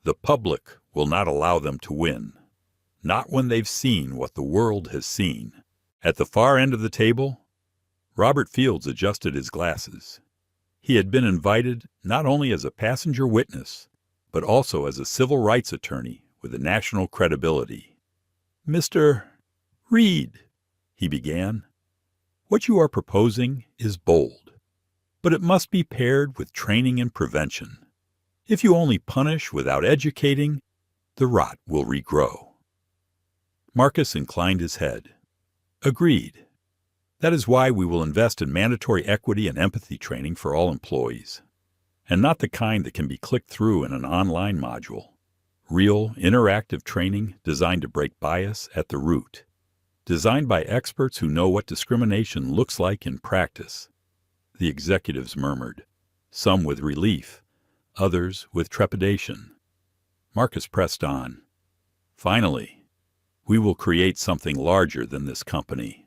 The public will not allow them to win. Not when they've seen what the world has seen. At the far end of the table, Robert Fields adjusted his glasses. He had been invited not only as a passenger witness, but also as a civil rights attorney with a national credibility. Mr. Reed, he began, what you are proposing is bold, but it must be paired with training and prevention. If you only punish without educating, the rot will regrow. Marcus inclined his head. Agreed. That is why we will invest in mandatory equity and empathy training for all employees. And not the kind that can be clicked through in an online module. Real, interactive training designed to break bias at the root. Designed by experts who know what discrimination looks like in practice. The executives murmured, some with relief, others with trepidation. Marcus pressed on. Finally, we will create something larger than this company.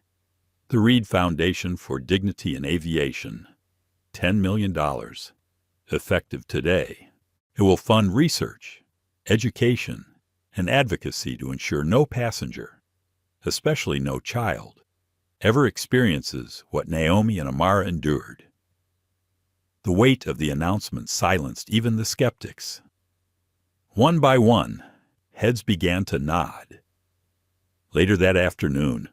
The Reed Foundation for Dignity in Aviation. $10 million. Effective today. It will fund research, education, and advocacy to ensure no passenger, especially no child, ever experiences what Naomi and Amara endured. The weight of the announcement silenced even the skeptics. One by one, heads began to nod. Later that afternoon,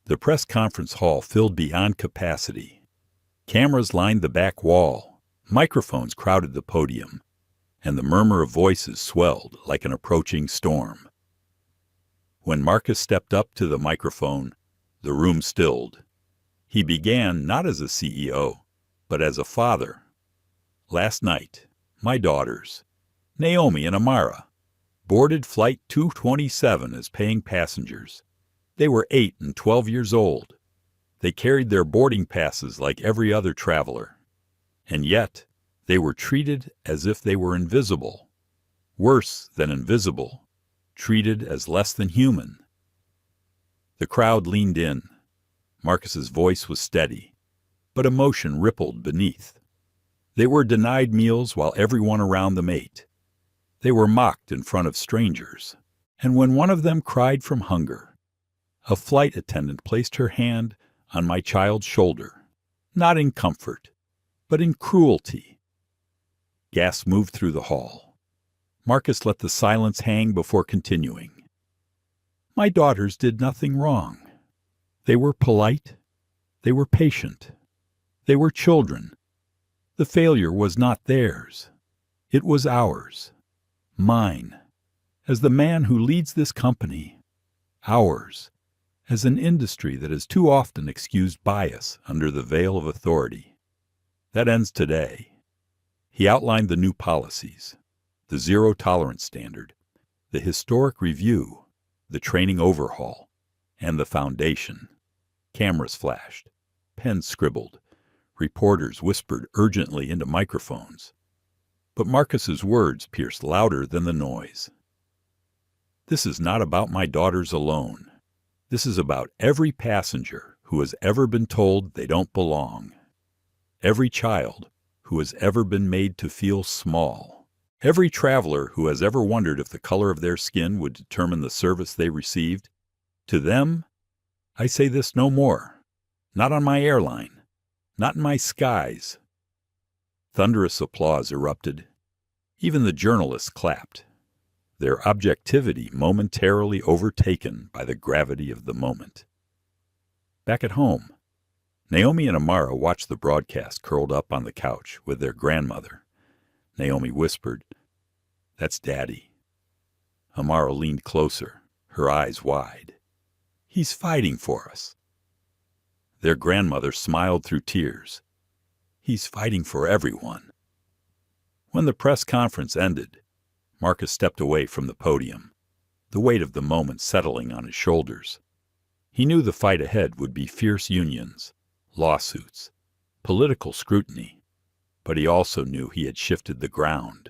the press conference hall filled beyond capacity. Cameras lined the back wall, microphones crowded the podium, and the murmur of voices swelled like an approaching storm. When Marcus stepped up to the microphone, the room stilled. He began not as a CEO, but as a father. Last night, my daughters, Naomi and Amara, boarded Flight 227 as paying passengers. They were 8 and 12 years old. They carried their boarding passes like every other traveler. And yet, they were treated as if they were invisible. Worse than invisible, treated as less than human. The crowd leaned in. Marcus's voice was steady, but emotion rippled beneath. They were denied meals while everyone around them ate. They were mocked in front of strangers. And when one of them cried from hunger, a flight attendant placed her hand on my child's shoulder, not in comfort, but in cruelty. Gasps moved through the hall. Marcus let the silence hang before continuing. My daughters did nothing wrong. They were polite. They were patient. They were children. The failure was not theirs. It was ours. Mine, as the man who leads this company. Ours, as an industry that has too often excused bias under the veil of authority. That ends today. He outlined the new policies, the zero-tolerance standard, the historic review, the training overhaul, and the foundation. Cameras flashed, pens scribbled, reporters whispered urgently into microphones. But Marcus's words pierced louder than the noise. This is not about my daughters alone. This is about every passenger who has ever been told they don't belong. Every child who has ever been made to feel small. Every traveler who has ever wondered if the color of their skin would determine the service they received. To them, I say this no more. Not on my airline. Not in my skies. Thunderous applause erupted. Even the journalists clapped, their objectivity momentarily overtaken by the gravity of the moment. Back at home, Naomi and Amara watched the broadcast curled up on the couch with their grandmother. Naomi whispered, "That's Daddy." Amara leaned closer, her eyes wide. "He's fighting for us." Their grandmother smiled through tears. "He's fighting for everyone." When the press conference ended, Marcus stepped away from the podium, the weight of the moment settling on his shoulders. He knew the fight ahead would be fierce unions, lawsuits, political scrutiny, but he also knew he had shifted the ground.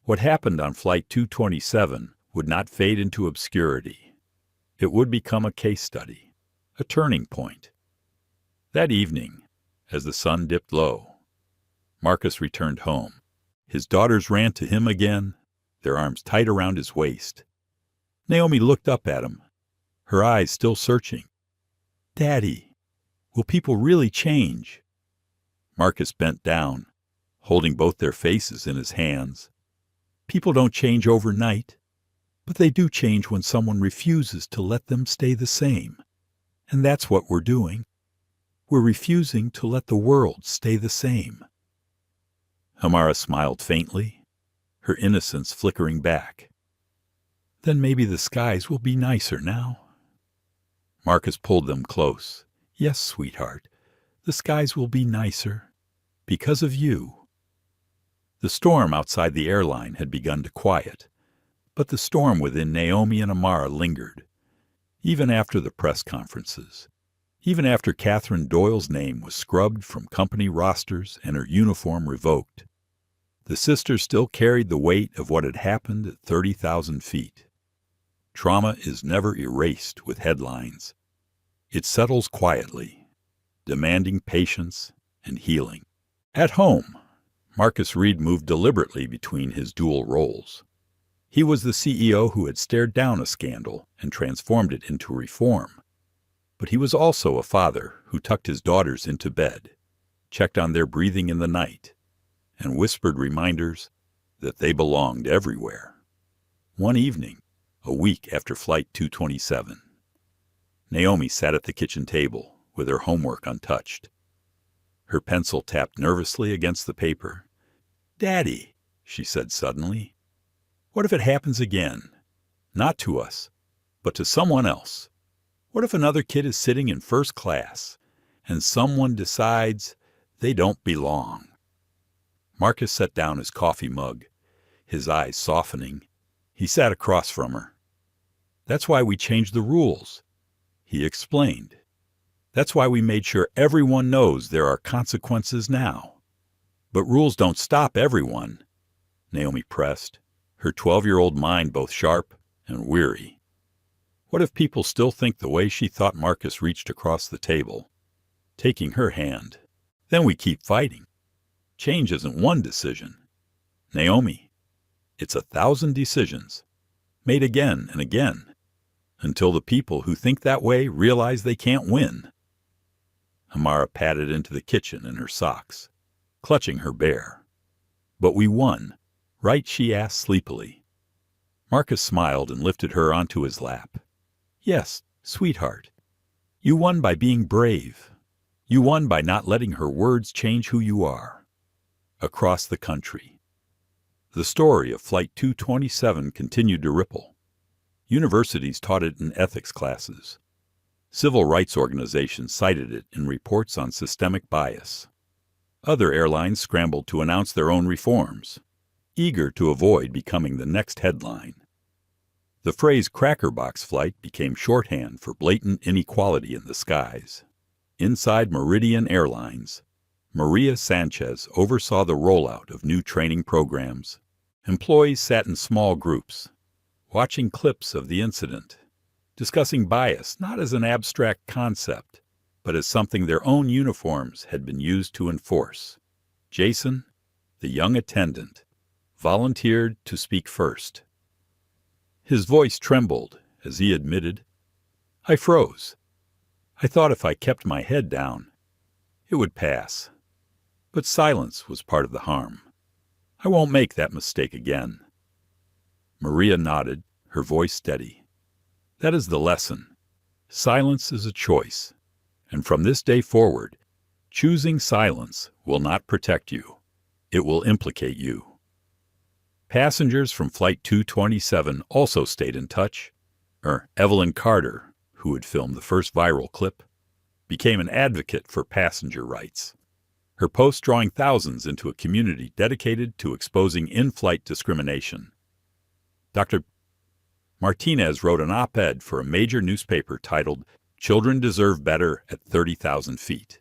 What happened on Flight 227 would not fade into obscurity. It would become a case study, a turning point. That evening, as the sun dipped low, Marcus returned home. His daughters ran to him again, their arms tight around his waist. Naomi looked up at him, her eyes still searching. "Daddy, will people really change?" Marcus bent down, holding both their faces in his hands. "People don't change overnight, but they do change when someone refuses to let them stay the same. And that's what we're doing. We're refusing to let the world stay the same." Amara smiled faintly, her innocence flickering back. "Then maybe the skies will be nicer now." Marcus pulled them close. "Yes, sweetheart, the skies will be nicer. Because of you." The storm outside the airline had begun to quiet, but the storm within Naomi and Amara lingered. Even after the press conferences, even after Catherine Doyle's name was scrubbed from company rosters and her uniform revoked, the sisters still carried the weight of what had happened at 30,000 feet. Trauma is never erased with headlines. It settles quietly, demanding patience and healing. At home, Marcus Reed moved deliberately between his dual roles. He was the CEO who had stared down a scandal and transformed it into reform. But he was also a father who tucked his daughters into bed, checked on their breathing in the night, and whispered reminders that they belonged everywhere. One evening, a week after Flight 227, Naomi sat at the kitchen table with her homework untouched. Her pencil tapped nervously against the paper. "Daddy," she said suddenly, "what if it happens again? Not to us, but to someone else. What if another kid is sitting in first class and someone decides they don't belong?" Marcus set down his coffee mug, his eyes softening. He sat across from her. "That's why we changed the rules," he explained. "That's why we made sure everyone knows there are consequences now." "But rules don't stop everyone," Naomi pressed, her 12-year-old mind both sharp and weary. What if people still think the way she thought? Marcus reached across the table, taking her hand. "Then we keep fighting. Change isn't one decision, Naomi. It's 1,000 decisions, made again and again, until the people who think that way realize they can't win." Amara padded into the kitchen in her socks, clutching her bear. "But we won, right?" she asked sleepily. Marcus smiled and lifted her onto his lap. "Yes, sweetheart. You won by being brave. You won by not letting her words change who you are." Across the country, the story of Flight 227 continued to ripple. Universities taught it in ethics classes. Civil rights organizations cited it in reports on systemic bias. Other airlines scrambled to announce their own reforms, eager to avoid becoming the next headline. The phrase "crackerbox flight" became shorthand for blatant inequality in the skies. Inside Meridian Airlines, Maria Sanchez oversaw the rollout of new training programs. Employees sat in small groups, watching clips of the incident, discussing bias not as an abstract concept, but as something their own uniforms had been used to enforce. Jason, the young attendant, volunteered to speak first. His voice trembled as he admitted, "I froze. I thought if I kept my head down, it would pass. But silence was part of the harm. I won't make that mistake again." Maria nodded, her voice steady. "That is the lesson. Silence is a choice. And from this day forward, choosing silence will not protect you. It will implicate you." Passengers from Flight 227 also stayed in touch. Evelyn Carter, who had filmed the first viral clip, became an advocate for passenger rights, her post drawing thousands into a community dedicated to exposing in-flight discrimination. Dr. Martinez wrote an op-ed for a major newspaper titled "Children Deserve Better at 30,000 Feet,"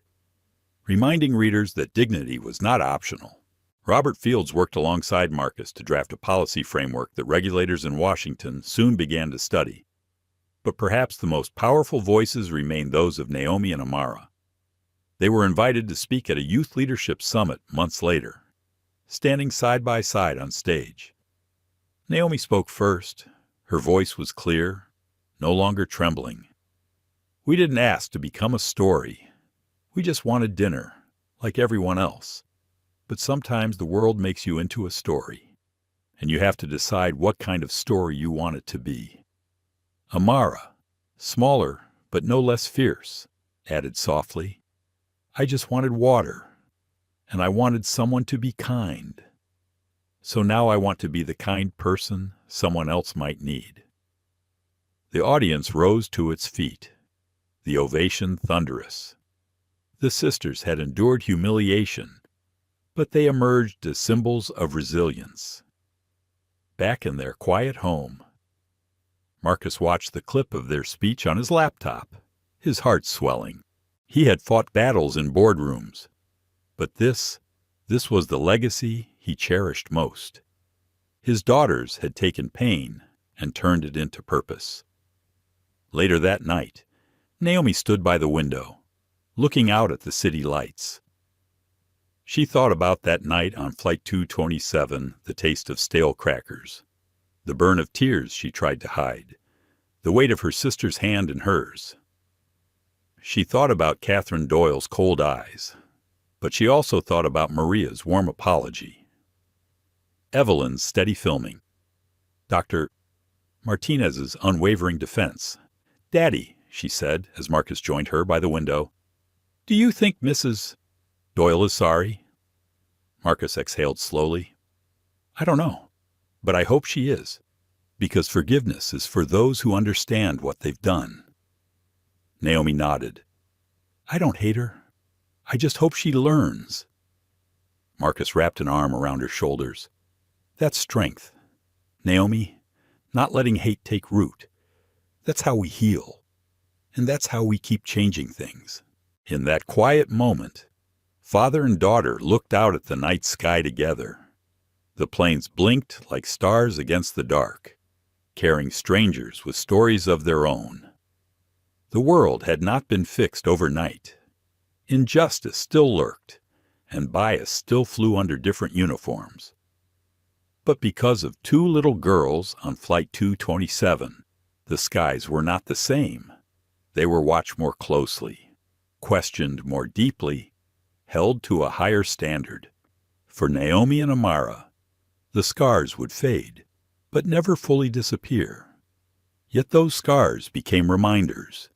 reminding readers that dignity was not optional. Robert Fields worked alongside Marcus to draft a policy framework that regulators in Washington soon began to study. But perhaps the most powerful voices remained those of Naomi and Amara. They were invited to speak at a youth leadership summit months later, standing side by side on stage. Naomi spoke first. Her voice was clear, no longer trembling. "We didn't ask to become a story. We just wanted dinner, like everyone else. But sometimes the world makes you into a story, and you have to decide what kind of story you want it to be." Amara, smaller but no less fierce, added softly, "I just wanted water, and I wanted someone to be kind. So now I want to be the kind person someone else might need." The audience rose to its feet, the ovation thunderous. The sisters had endured humiliation, but they emerged as symbols of resilience. Back in their quiet home, Marcus watched the clip of their speech on his laptop, his heart swelling. He had fought battles in boardrooms, but this was the legacy he cherished most. His daughters had taken pain and turned it into purpose. Later that night, Naomi stood by the window, looking out at the city lights. She thought about that night on Flight 227, the taste of stale crackers, the burn of tears she tried to hide, the weight of her sister's hand in hers. She thought about Catherine Doyle's cold eyes, but she also thought about Maria's warm apology. Evelyn's steady filming. Dr. Martinez's unwavering defense. "Daddy," she said as Marcus joined her by the window, "do you think Mrs. Doyle is sorry?" Marcus exhaled slowly. "I don't know, but I hope she is, because forgiveness is for those who understand what they've done." Naomi nodded. "I don't hate her. I just hope she learns." Marcus wrapped an arm around her shoulders. "That's strength, Naomi, not letting hate take root. That's how we heal, and that's how we keep changing things." In that quiet moment, father and daughter looked out at the night sky together. The planes blinked like stars against the dark, carrying strangers with stories of their own. The world had not been fixed overnight. Injustice still lurked, and bias still flew under different uniforms. But because of two little girls on Flight 227, the skies were not the same. They were watched more closely, questioned more deeply, held to a higher standard. For Naomi and Amara, the scars would fade, but never fully disappear. Yet those scars became reminders,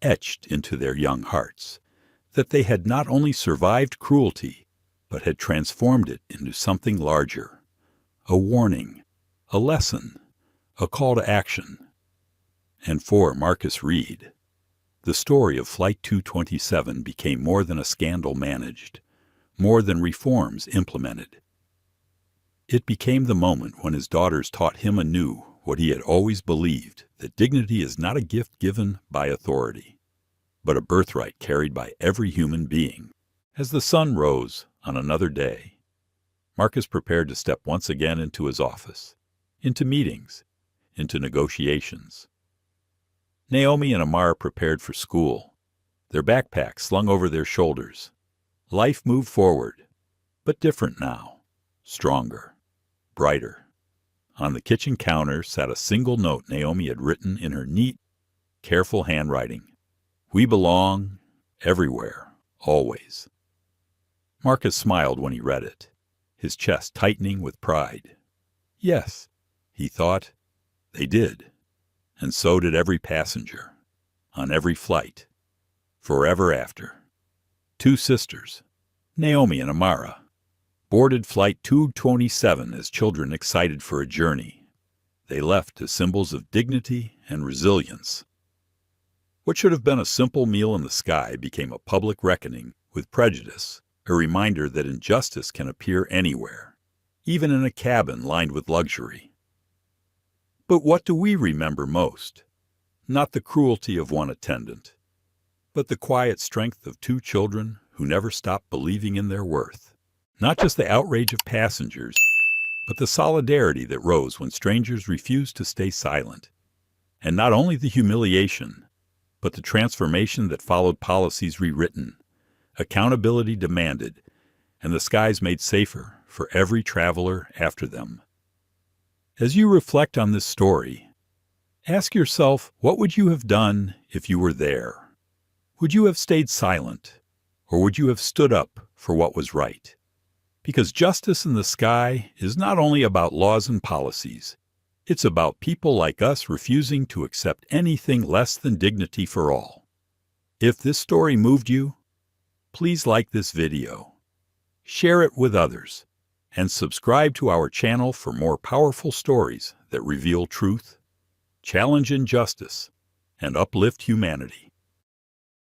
etched into their young hearts, that they had not only survived cruelty, but had transformed it into something larger. A warning, a lesson, a call to action. And for Marcus Reed, the story of Flight 227 became more than a scandal managed, more than reforms implemented. It became the moment when his daughters taught him anew what he had always believed, that dignity is not a gift given by authority, but a birthright carried by every human being. As the sun rose on another day, Marcus prepared to step once again into his office, into meetings, into negotiations. Naomi and Amara prepared for school, their backpacks slung over their shoulders. Life moved forward, but different now, stronger, brighter. On the kitchen counter sat a single note Naomi had written in her neat, careful handwriting. "We belong everywhere, always." Marcus smiled when he read it, his chest tightening with pride. Yes, he thought, they did. And so did every passenger, on every flight, forever after. Two sisters, Naomi and Amara, boarded Flight 227 as children excited for a journey. They left as symbols of dignity and resilience. What should have been a simple meal in the sky became a public reckoning with prejudice, a reminder that injustice can appear anywhere, even in a cabin lined with luxury. But what do we remember most? Not the cruelty of one attendant, but the quiet strength of two children who never stopped believing in their worth. Not just the outrage of passengers, but the solidarity that rose when strangers refused to stay silent. And not only the humiliation, but the transformation that followed policies rewritten, accountability demanded, and the skies made safer for every traveler after them. As you reflect on this story, ask yourself, what would you have done if you were there? Would you have stayed silent, or would you have stood up for what was right? Because justice in the sky is not only about laws and policies, it's about people like us refusing to accept anything less than dignity for all. If this story moved you, please like this video, share it with others, and subscribe to our channel for more powerful stories that reveal truth, challenge injustice, and uplift humanity.